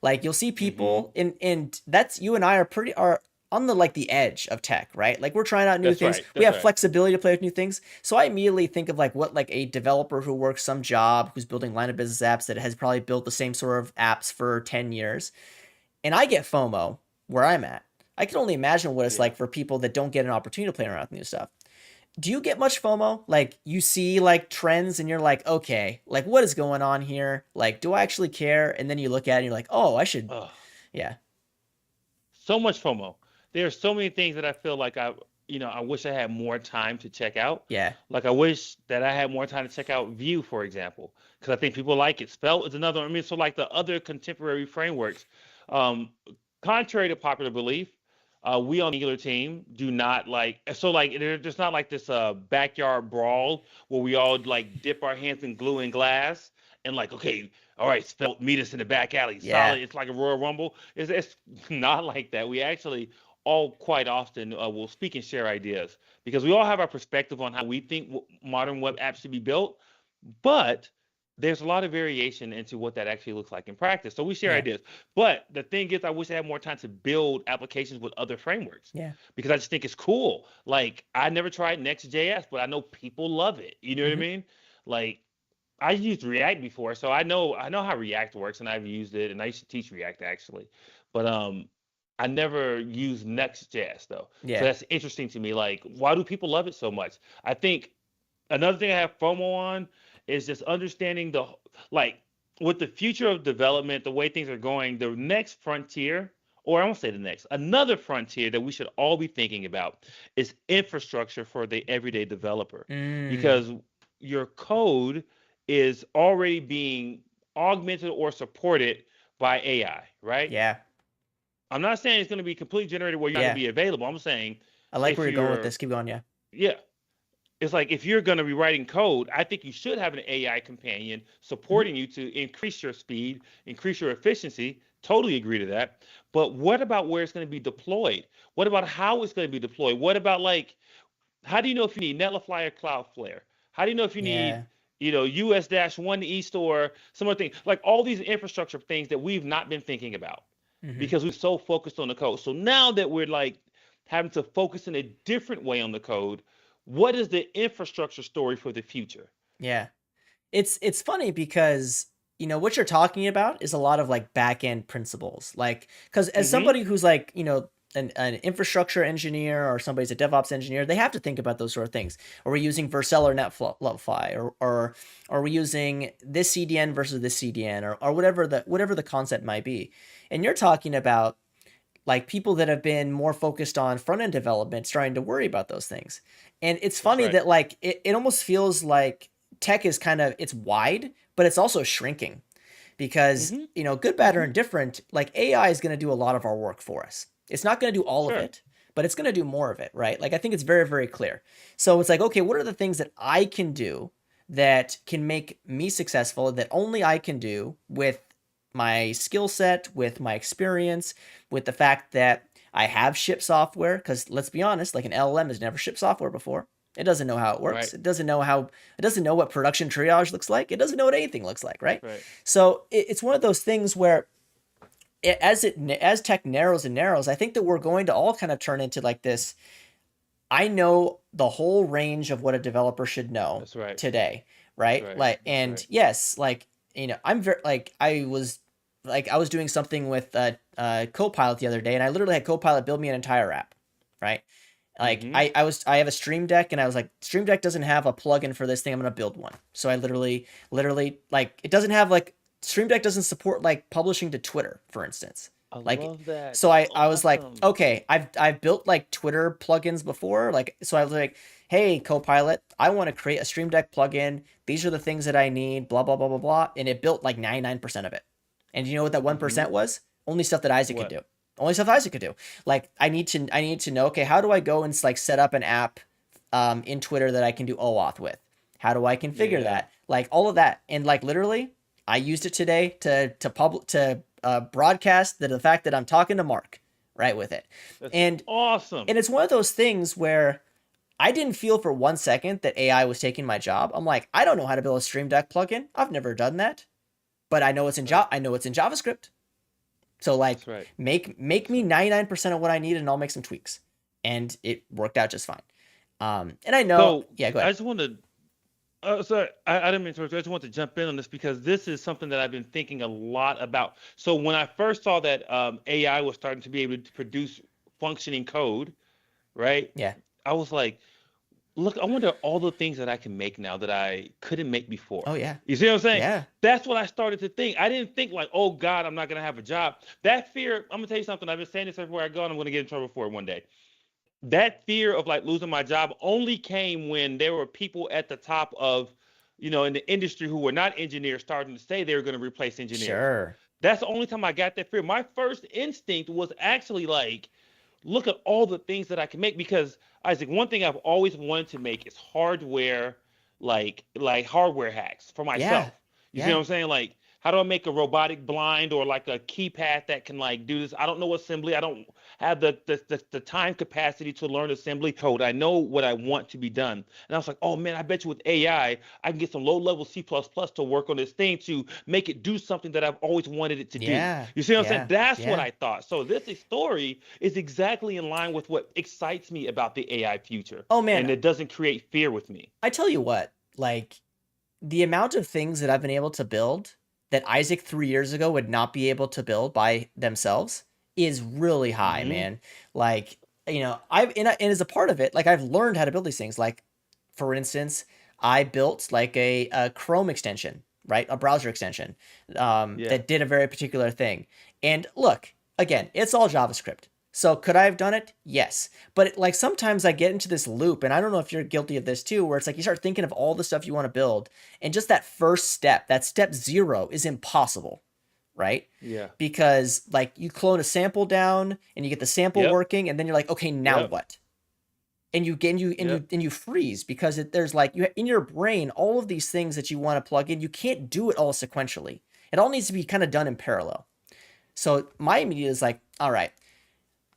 Like you'll see Hmm. people and that's you and I are on the like the edge of tech, right? Like we're trying out new That's things. right. We That's have right. flexibility to play with new things. So I immediately think of like what like a developer who works some job who's building line of business apps that has probably built the same sort of apps for 10 years. And I get FOMO where I'm at. I can only imagine what it's Yeah. like for people that don't get an opportunity to play around with new stuff. Do you get much FOMO? Like you see like trends and you're like, okay, like what is going on here? Like, do I actually care? And then you look at it and you're like, oh, I should, Ugh. yeah, So much FOMO. There are so many things that I feel like I wish I had more time to check out. yeah, Like I wish that I had more time to check out Vue, for example, because I think people like it. Svelte is another. I mean, so like the other contemporary frameworks, um, contrary to popular belief, we on the Angular team do not like. So like, there's not like this backyard brawl where we all like dip our hands in glue and glass and like, okay, all right, Svelte, meet us in the back alley, yeah, solid. It's like a Royal Rumble. It's not like that. We actually all quite often will speak and share ideas because we all have our perspective on how we think modern web apps should be built. But there's a lot of variation into what that actually looks like in practice. So we share Yeah. ideas. But the thing is, I wish I had more time to build applications with other frameworks Yeah. because I just think it's cool. Like I never tried Next.js, but I know people love it. You know what I Hmm. mean? Like I used React before, so I know how React works, and I've used it, and I used to teach React actually, but I never used Next.js though. So Yeah. that's interesting to me. Like, why do people love it so much? I think another thing I have FOMO on is just understanding like with the future of development, the way things are going, the next frontier, or I won't say the next, another frontier that we should all be thinking about is infrastructure for the everyday developer, Mm. because your code is already being augmented or supported by AI, right? Yeah. I'm not saying it's going to be completely generated where you're not going to Yeah. be available. I'm saying I like where if you're going with you're, this. Keep going. Yeah. yeah, it's like if you're going to be writing code, I think you should have an AI companion Hmm. supporting you to increase your speed, increase your efficiency. Totally agree to that. But what about where it's going to be deployed? What about how it's going to be deployed? What about like how do you know if you need Netlify or Cloudflare? How do you know if you need, Yeah. US-1 East or some other thing? Like all these infrastructure things that we've not been thinking about Hmm. because we're so focused on the code. So now that we're like having to focus in a different way on the code, what is the infrastructure story for the future? Yeah. It's funny because what you're talking about is a lot of like back end principles. Like, because as Mm-hmm. somebody who's like an infrastructure engineer or somebody's a DevOps engineer, they have to think about those sort of things. Are we using Vercel or Netlify, or are we using this CDN versus this CDN, or whatever the concept might be? And you're talking about like people that have been more focused on front end development starting to worry about those things. And it's That's funny right. that like it almost feels like tech is kind of it's wide, but it's also shrinking because Mm-hmm. good, bad, or Mm-hmm. indifferent, like AI is going to do a lot of our work for us. It's not going to do all of Sure. it, but it's going to do more of it, right? Like I think it's very, very clear. So it's like, okay, what are the things that I can do that can make me successful that only I can do with my skill set, with my experience, with the fact that I have shipped software? Because let's be honest, like an LLM has never shipped software before. It doesn't know how it works. Right. It doesn't know what production triage looks like. It doesn't know what anything looks like, right? Right. So it's one of those things where as tech narrows and narrows, I think that we're going to all kind of turn into like this. I know the whole range of what a developer should know That's right. today, That's right? right. Like, That's and right. yes, like I'm very I was doing something with Copilot the other day, and I literally had Copilot build me an entire app, right? Like Mm-hmm. I have a Stream Deck, and I was like, Stream Deck doesn't have a plugin for this thing. I'm gonna build one. So I literally like it doesn't have like Stream Deck doesn't support like publishing to Twitter, for instance. I Like, love that. so That's I was like, awesome. okay, I've built like Twitter plugins before, like so I was like, hey Copilot, I want to create a Stream Deck plugin. These are the things that I need, blah blah blah blah blah, and it built like 99% of it. And you know what that Mm-hmm. 1% was? Only stuff that Isaac could What? do. Only stuff Isaac could do. Like I need to know, okay, how do I go and like set up an app in Twitter that I can do OAuth with? How do I configure Yeah. that? Like all of that. And like literally, I used it today to broadcast the fact that I'm talking to Mark, right, with it. That's And awesome. and it's one of those things where I didn't feel for 1 second that AI was taking my job. I'm like, I don't know how to build a Stream Deck plugin. I've never done that, but I know it's in Right. I know it's in JavaScript. So like That's right. make That's me right. 99% of what I need, and I'll make some tweaks. And it worked out just fine. And I know, So yeah, go I ahead. just want to. Sorry, I didn't mean to interrupt you. I just want to jump in on this because this is something that I've been thinking a lot about. So when I first saw that AI was starting to be able to produce functioning code, right? Yeah. I was like, look, I wonder all the things that I can make now that I couldn't make before. Oh yeah. You see what I'm saying? Yeah. That's what I started to think. I didn't think like, oh God, I'm not gonna have a job. That fear, I'm gonna tell you something. I've been saying this everywhere I go, and I'm gonna get in trouble for it one day. That fear of like losing my job only came when there were people at the top of, in the industry who were not engineers starting to say they were going to replace engineers. Sure. That's the only time I got that fear. My first instinct was actually like, look at all the things that I can make because Isaac, one thing I've always wanted to make is hardware, like hardware hacks for Yeah. myself. You see what Yeah. I'm saying? Like how do I make a robotic blind or like a keypad that can like do this? I don't know assembly. I don't have the time capacity to learn assembly code. I know what I want to be done. And I was like, oh man, I bet you with I can get some low level C++ to work on this thing to make it do something that I've always wanted it to do. Yeah, You see what I'm saying? yeah, That's what yeah. I thought. So this story is exactly in line with what excites me about the AI future. Oh man, And it doesn't create fear with me. I tell you what, like the amount of things that I've been able to build that Isaac 3 years ago would not be able to build by themselves is really high, Hmm. man. Like, I've and as a part of it, like I've learned how to build these things. Like, for instance, I built like a Chrome extension, right? A browser extension Yeah. that did a very particular thing. And look, again, it's all JavaScript. So could I have done it? Yes. But like sometimes I get into this loop, and I don't know if you're guilty of this too, where it's like you start thinking of all the stuff you want to build, and just that first step, that step zero, is impossible, right? Yeah. Because like you clone a sample down and you get the sample Yep. working, and then you're like, okay, now Yep. what? And you get Yep. and you freeze because there's like you in your brain all of these things that you want to plug in. You can't do it all sequentially. It all needs to be kind of done in parallel. So my immediate is like, all right,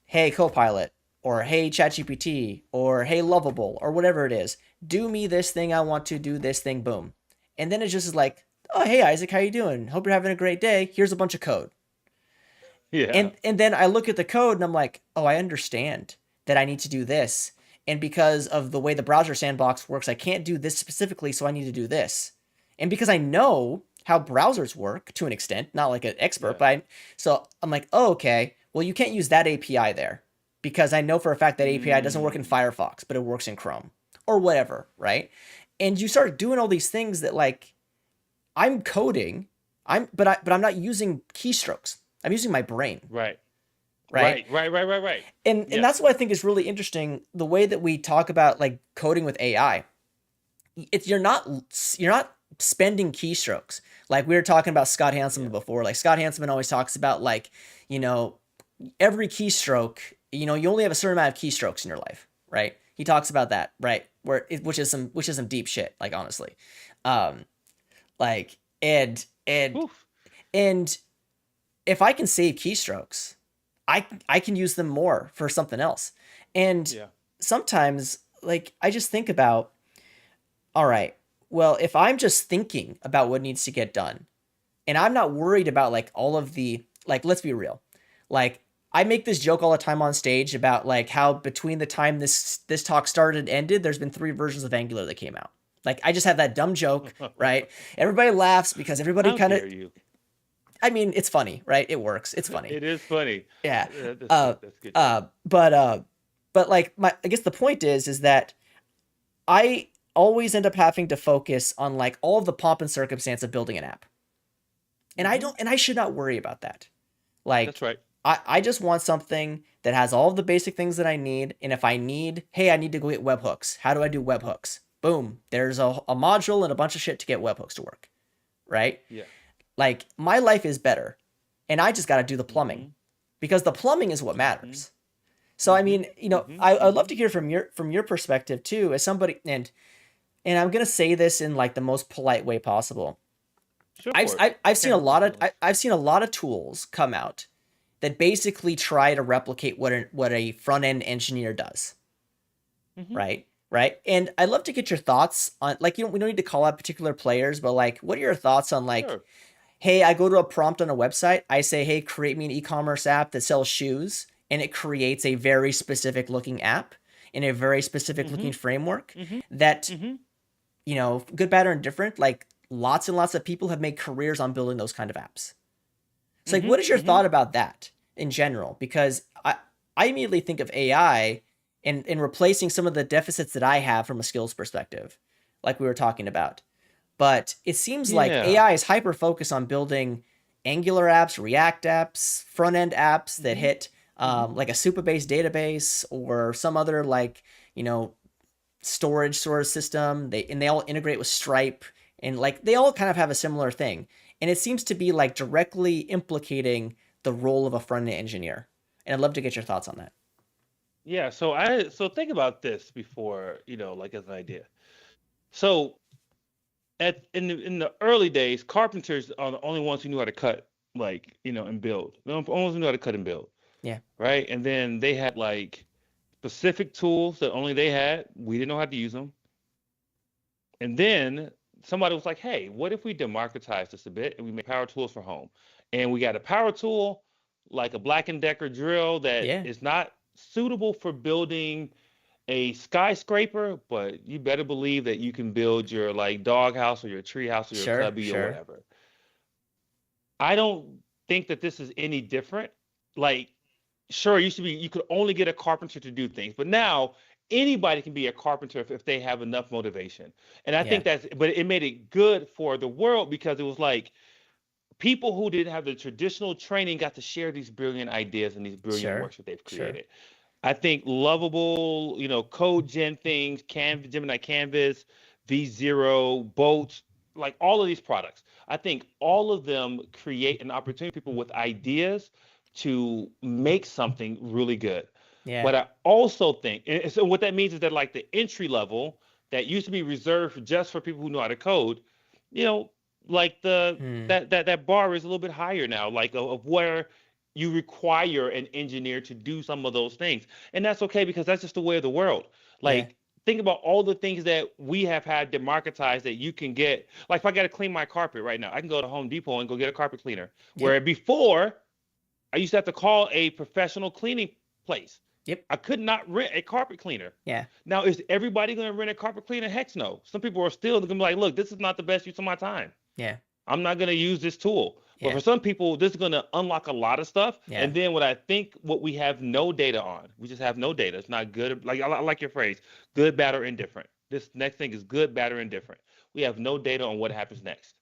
hey Copilot, or hey ChatGPT, or hey Lovable, or whatever it is, do me this thing. I want to do this thing. Boom, and then it just is like, oh hey Isaac, how you doing? Hope you're having a great day. Here's a bunch of code. Yeah. And then I look at the code and I'm like, oh, I understand that I need to do this. And because of the way the browser sandbox works, I can't do this specifically, so I need to do this. And because I know how browsers work to an extent, not like an expert, Yeah. so I'm like, oh, okay, well, you can't use that API there because I know for a fact that API doesn't work in Mm. Firefox, but it works in Chrome or whatever, right? And you start doing all these things that like I'm coding, but I'm not using keystrokes. I'm using my brain, Right. right? Right. And Yeah. that's what I think is really interesting. The way that we talk about like coding with AI, it's you're not spending keystrokes. Like we were talking about Scott Hanselman Yeah. before. Like Scott Hanselman always talks about like you know every keystroke. You only have a certain amount of keystrokes in your life, right? He talks about that, right? Which is some deep shit. Like honestly, um, like and Oof. and if I can save keystrokes, I can use them more for something else. And Yeah. sometimes like I just think about, all right, well, if I'm just thinking about what needs to get done and I'm not worried about like all of the like let's be real. Like I make this joke all the time on stage about like how between the time this talk started and ended, there's been 3 versions of Angular that came out. Like I just have that dumb joke, right? Everybody laughs because everybody How kind of dare you? I mean, it's funny, right? It works. It's funny. It is funny. Yeah. That's Uh good. That's a good joke. uh but uh but like my I guess the point is that I always end up having to focus on like all of the pomp and circumstance of building an app. And I Hmm. don't and I should not worry about that. That's Like right. I just want something that has all of the basic things that I need. And if I need, hey, I need to go get webhooks. How do I do webhooks? Boom. There's a module and a bunch of shit to get webhooks to work. Right? Yeah. Like my life is better. And I just gotta do the plumbing. Hmm. Because the plumbing is what Hmm. matters. So I mean, I'd love Hmm. to hear from your perspective too, as somebody, and I'm gonna say this in like the most polite way possible. I've Sure. I- I've seen Can't a hurt your lot of feelings. I've seen a lot of tools come out that basically try to replicate what a front end engineer does, Hmm. right? Right. And I'd love to get your thoughts on like we don't need to call out particular players, but like what are your thoughts on like, Sure. hey, I go to a prompt on a website, I say, hey, create me an e-commerce app that sells shoes, and it creates a very specific looking app in a very specific looking Hmm. framework Hmm. that, Hmm. good, bad, or indifferent, like lots and lots of people have made careers on building those kind of apps. So like Hmm. what is your Hmm. thought about that in general? Because I immediately think of AI and replacing some of the deficits that I have from a skills perspective, like we were talking about. But it seems like Yeah. AI is hyper focused on building Angular apps, React apps, front end apps that Hmm. hit Hmm. like a Supabase database or some other like you know storage sort of system. They all integrate with Stripe and like they all kind of have a similar thing. And it seems to be like directly implicating the role of a front end engineer. And I'd love to get your thoughts on that. Yeah. So think about this before, like as an idea. So in the early days, carpenters are the only ones who knew how to cut, like, and build. The only ones who knew how to cut and build, Yeah. right? And then they had like specific tools that only they had. We didn't know how to use them. And then somebody was like, "Hey, what if we democratize this a bit and we make power tools for home?" And we got a power tool like a Black& Decker drill that Yeah. is not suitable for building a skyscraper, but you better believe that you can build your like doghouse or your tree house or your Sure. cubby or Sure. whatever. I don't think that this is any different. Like, sure, it used to be you could only get a carpenter to do things, but now anybody can be a carpenter if they have enough motivation. And I Yeah. think but it made it good for the world because it was like people who didn't have the traditional training got to share these brilliant ideas and these brilliant Sure. works that they've Sure. created. I think lovable, code gen things, Gemini Canvas, V0, Bolt, like all of these products. I think all of them create an opportunity for people with ideas to make something really good. Yeah. But I also think, and so what that means is that like the entry level that used to be reserved just for people who know how to code, you know, like Hmm. that bar is a little bit higher now, like of where you require an engineer to do some of those things. And that's okay because that's just the way of the world. Yeah. Like, think about all the things that we have had democratized that you can get. Like, if I got to clean my carpet right now, I can go to Home Depot and go get a carpet cleaner. Yep. Where before, I used to have to call a professional cleaning place. Yep. I could not rent a carpet cleaner. Yeah. Now, is everybody going to rent a carpet cleaner? Heck no. Some people are still going to be like, look, this is not the best use of my time. Yeah. I'm not going to use this tool. But Yeah. for some people, this is going to unlock a lot of stuff. Yeah. And then what we have no data on, we just have no data. It's not good. Like I like your phrase, good, bad, or indifferent. This next thing is good, bad, or indifferent. We have no data on what happens next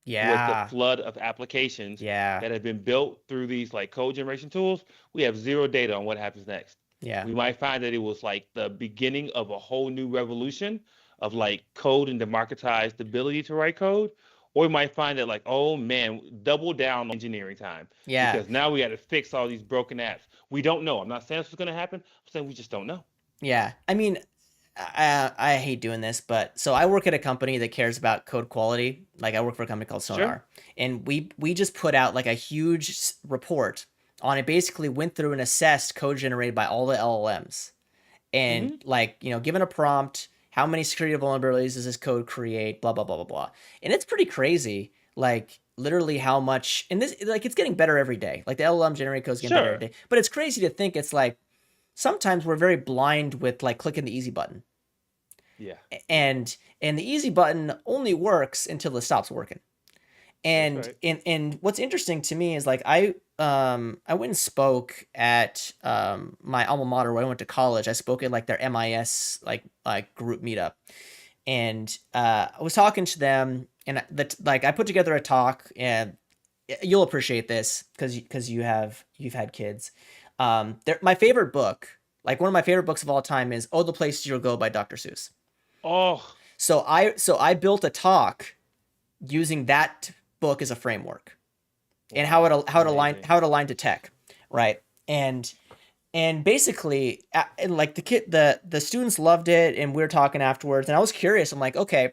with the Yeah. flood of applications Yeah. that have been built through these like code generation tools. We have zero data on what happens next. Yeah. We might find that it was like the beginning of a whole new revolution of like code and democratized ability to write code. Or we might find that like, oh man, double down on engineering time Yeah. because now we got to fix all these broken apps. We don't know. I'm not saying this is going to happen. I'm saying we just don't know. Yeah. I mean, I hate doing this, but so I work at a company that cares about code quality. Like I work for a company called Sure. Sonar, and we just put out like a huge report on it. Basically, went through and assessed code generated by all the LLMs, and Hmm. like given a prompt, how many security vulnerabilities does this code create? Blah blah blah blah blah, and it's pretty crazy. Like literally how much, and this like it's getting better every day. Like the LLM generated code is getting better every Sure. day, but it's crazy to think it's like sometimes we're very blind with like clicking the easy button Yeah. and the easy button only works until it stops working. That's And right. and what's interesting to me is like I went and spoke at my alma mater where I went to college. I spoke at like their MIS like group meetup, and I was talking to them, and like I put together a talk, and you'll appreciate this because you've had kids. My favorite book, like one of my favorite books of all time, is "Oh, the Place You'll Go" by Dr. Seuss. Oh, So I built a talk using that book as a framework and how wow. it Amazing. aligned to tech, right? And basically, and like the students loved it, and we were talking afterwards, and I was curious. I'm like, okay,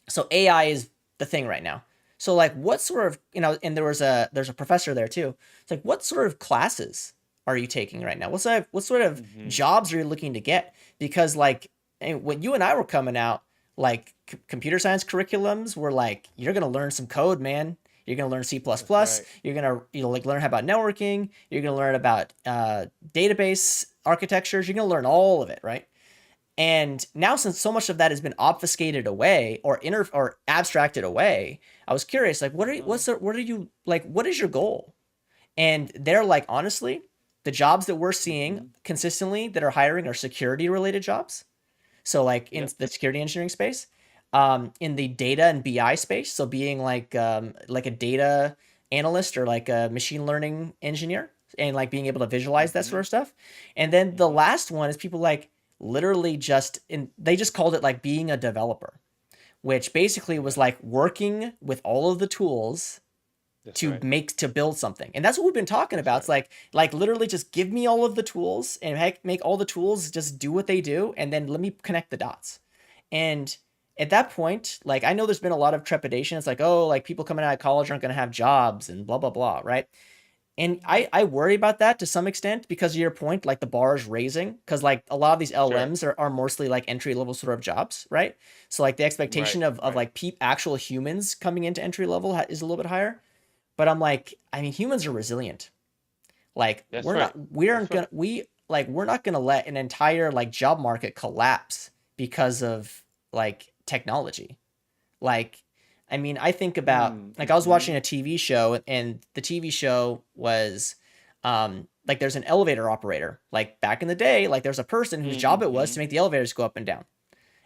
so AI is the thing right now. So like, what sort of and there's a professor there too. It's like, what sort of classes are you taking right now? What sort of Hmm. jobs are you looking to get? Because like, when you and I were coming out, like computer science curriculums were like, you're gonna learn some code, man. You're gonna learn C++. Plus That's plus. right. You're gonna like learn about networking. You're gonna learn about database architectures. You're gonna learn all of it, right? And now, since so much of that has been obfuscated away or abstracted away, I was curious, like, Uh-huh. what are you like? What is your goal? And they're like, honestly, the jobs that we're seeing Hmm. consistently that are hiring are security related jobs. So like in Yep. the security engineering space, in the data and BI space, so being like a data analyst or like a machine learning engineer, and like being able to visualize that sort Hmm. of stuff. And then the Hmm. last one is people like literally they just called it like being a developer, which basically was Yeah. like working with all of the tools That's to right. build something. And that's what we've been talking That's about. It's right. like literally just give me all of the tools and make all the tools just do what they do, and then let me connect the dots. And at that point, like I know there's been a lot of trepidation. It's like, oh, like people coming out of college aren't going to have jobs and blah blah blah, right? And I worry about that to some extent because of your point, like the bar is raising because like a lot of these Sure. LLMs are mostly like entry level sort of jobs, right? So like the expectation Right. of Right. like actual humans coming into entry level is a little bit higher. But I'm like, I mean, humans are resilient. Like That's right. That's right. we're not gonna let an entire like job market collapse because of like technology. Like, I mean, I think about like I was Mm-hmm. watching a TV show and the TV show was like there's an elevator operator. Like back in the day, like there's a person whose job it was Mm-hmm. to make the elevators go up and down.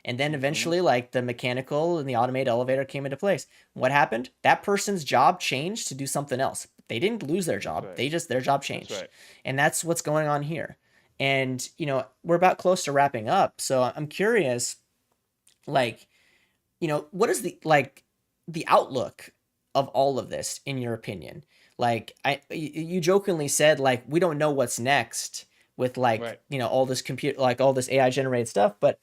And then Mm-hmm. eventually like the mechanical and the automated elevator came into place. What happened? That person's job changed to do something else. They didn't lose their That's job. right. They just their job That's changed. right. And that's what's going on here. And we're about close to wrapping up. So I'm curious like what is the outlook of all of this in your opinion? Like you jokingly said like we don't know what's next with like Right. all this compute like all this AI generated stuff, but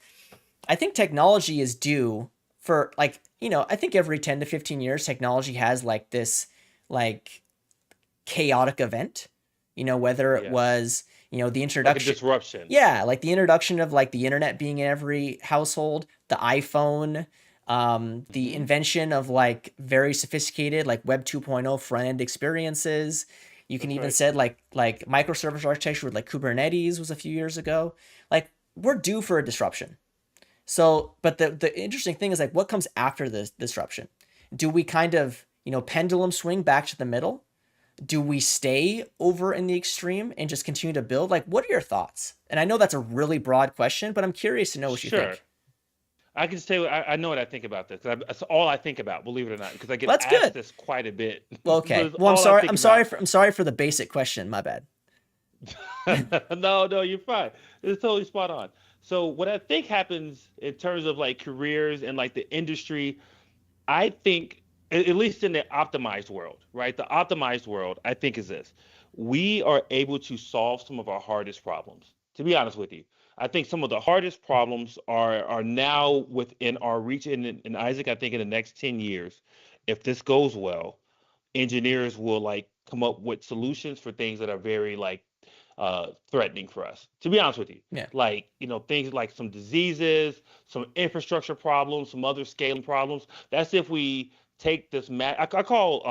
I think technology is due for like I think every 10 to 15 years technology has like this like chaotic event, whether it Yes. was the Like a introduction. disruption. Yeah, like the introduction of like the internet being in every household, the iPhone, the Mm-hmm. invention of like very sophisticated like Web 2.0 front end experiences. You can That's even right. said like microservice architecture with like Kubernetes was a few years ago. Like we're due for a disruption. So, but the interesting thing is like what comes after this disruption? Do we kind of pendulum swing back to the middle? Do we stay over in the extreme and just continue to build? Like, what are your thoughts? And I know that's a really broad question, but I'm curious to know what you Sure. think. I can say I know what I think about this. That's all I think about, believe it or not, because I Well, get that's asked good. this quite a bit. Well, So okay. it's Well, I'm all I sorry. think about. I'm sorry for the basic question. My bad. No, no, you're fine. It's totally spot on. So what I think happens in terms of like careers and like the industry, I think at least in the optimized world, right? The optimized world, I think is this. We are able to solve some of our hardest problems. To be honest with you, I think some of the hardest problems are now within our reach. And Isaac, I think in the next 10 years, if this goes well, engineers will like come up with solutions for things that are very like threatening for us. To be honest with you, Yeah. like things like some diseases, some infrastructure problems, some other scaling problems. That's if we take this I call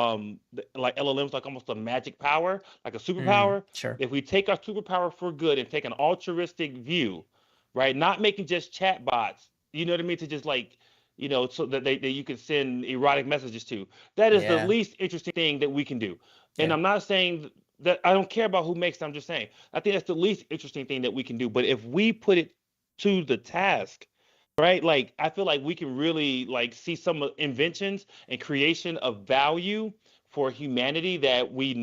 like LLMs like almost a magic power, like a superpower. Sure. If we take our superpower for good and take an altruistic view, right? Not making just chat bots, you know what I mean, to just like so that that you can send erotic messages to. That is the Yeah. least interesting thing that we can do. And Yeah. I'm not saying that I don't care about who makes it. I'm just saying I think that's the least interesting thing that we can do. But if we put it to the task, right? Like I feel like we can really like see some inventions and creation of value for humanity that we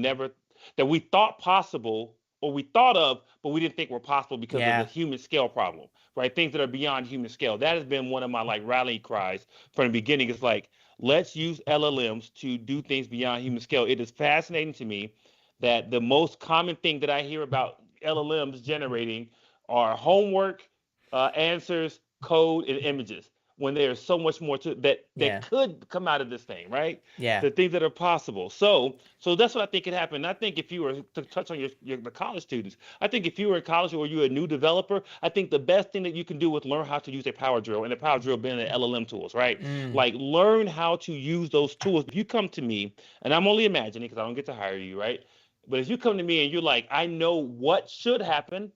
thought possible or we thought of, but we didn't think were possible because of the Yeah. human scale problem, right? Things that are beyond human scale. That has been one of my like rallying cries from the beginning. It's like let's use LLMs to do things beyond human scale. It is fascinating to me that the most common thing that I hear about LLMs generating are homework, answers, code, and images. When there's so much more to that Yeah. could come out of this thing, right? Yeah. The things that are possible. So that's what I think could happen. And I think if you were to touch on the college students, I think if you were in college or you're a new developer, I think the best thing that you can do is learn how to use a power drill and a power drill being the LLM tools, right? Mm. Like learn how to use those tools. If you come to me, and I'm only imagining because I don't get to hire you, right? But if you come to me and you're like, I know what should happen,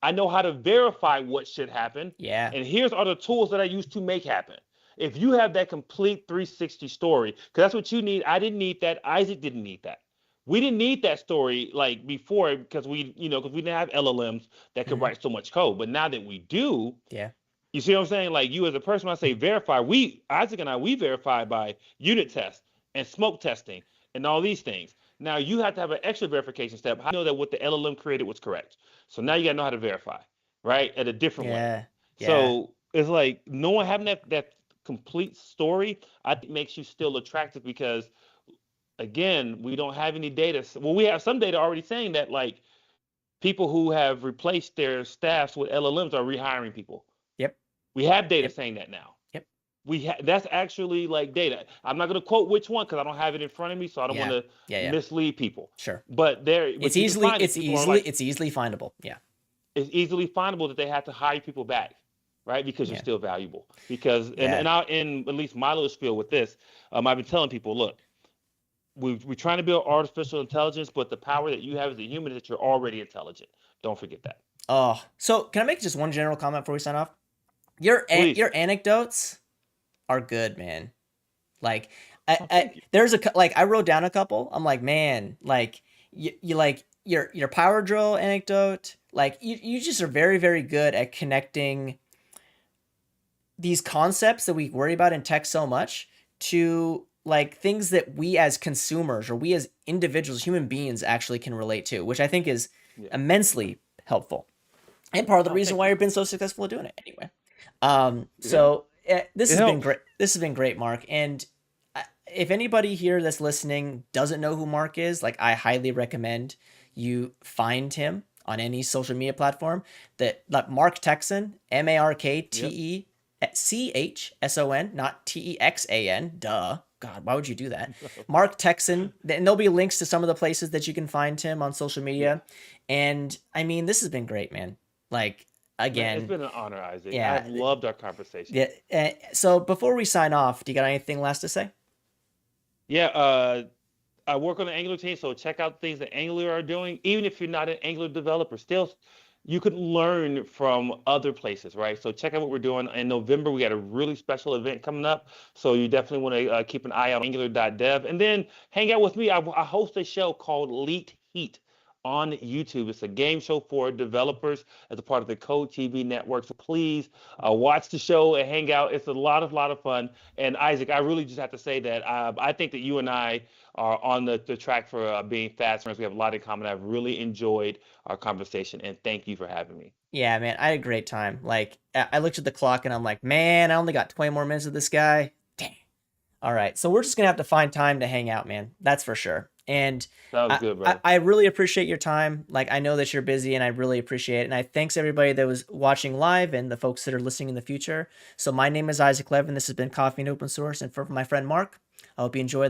I know how to verify what should happen, Yeah. and here's all the tools that I use to make happen. If you have that complete 360 story, because that's what you need. I didn't need that. Isaac didn't need that. We didn't need that story like before because because we didn't have LLMs that could Mm-hmm. write so much code. But now that we do, Yeah. you see what I'm saying? Like you as a person, when I say verify, Isaac and I, we verify by unit tests and smoke testing and all these things. Now you have to have an extra verification step. How do you know that what the LLM created was correct? So now you gotta know how to verify, right? At a different way. Yeah. Yeah. So it's like no one having that complete story, I think makes you still attractive because again, we don't have any data. Well, we have some data already saying that like people who have replaced their staffs with LLMs are rehiring people. Yep. We have data Yep. saying that now. Yep. That's actually like data. I'm not going to quote which one because I don't have it in front of me, so I don't want Yeah. to Yeah. Yeah. mislead people. Sure. But you can find it. People are like, It's easily findable. Yeah. it's easily findable that they have to hire people back, right? Because you're Yeah. still valuable. Because Yeah. in at least my little spiel with this, I've been telling people, look, we're trying to build artificial intelligence, but the power that you have as a human is that you're already intelligent. Don't forget that. Oh, so can I make just one general comment before we sign off? Please. Your anecdotes are good, man. Like, Oh, thank you. like I wrote down a couple. I'm like, man, like you like your power drill anecdote. Like you just are very very good at connecting these concepts that we worry about in tech so much to like things that we as consumers or we as individuals, human beings, actually can relate to, which I think is Yeah. immensely helpful and part of the Oh, reason thank why you. you've been so successful at doing it anyway. Yeah. This It has been helps. great. This has been great, Mark. And if anybody here that's listening doesn't know who Mark is, like I highly recommend you find him on any social media platform. That like Mark Techson, Yep. MarkTechson, not Texan. Duh. God, why would you do that? Mark Techson, and there'll be links to some of the places that you can find him on social Yeah. media. And I mean, this has been great, man. Like Man, it's again, been an honor, Isaac. yeah, I've loved our conversation. yeah. So before we sign off, do you got anything last to say? Yeah, I work on the Angular team, so check out things that Angular are doing. Even if you're not an Angular developer, still you could learn from other places, right? So check out what we're doing in November. We got a really special event coming up, so you definitely want to keep an eye out on Angular.dev, and then hang out with me. I host a show called Elite Heat on YouTube. It's a game show for developers as a part of the Code TV network. So please watch the show and hang out. It's a lot of fun. And Isaac, I really just have to say that I think that you and I are on the track for being fast friends. We have a lot in common. I've really enjoyed our conversation, and thank you for having me. Yeah, man, I had a great time. Like, I looked at the clock and I'm like, man, I only got 20 more minutes with this guy. Dang. All right, so we're just gonna have to find time to hang out, man. That's for sure. And Sounds good, brother. I really appreciate your time. Like, I know that you're busy, and I really appreciate it. And I thanks everybody that was watching live and the folks that are listening in the future. So my name is Isaac Levin. This has been Coffee and Open Source, and for my friend Mark, I hope you enjoyed.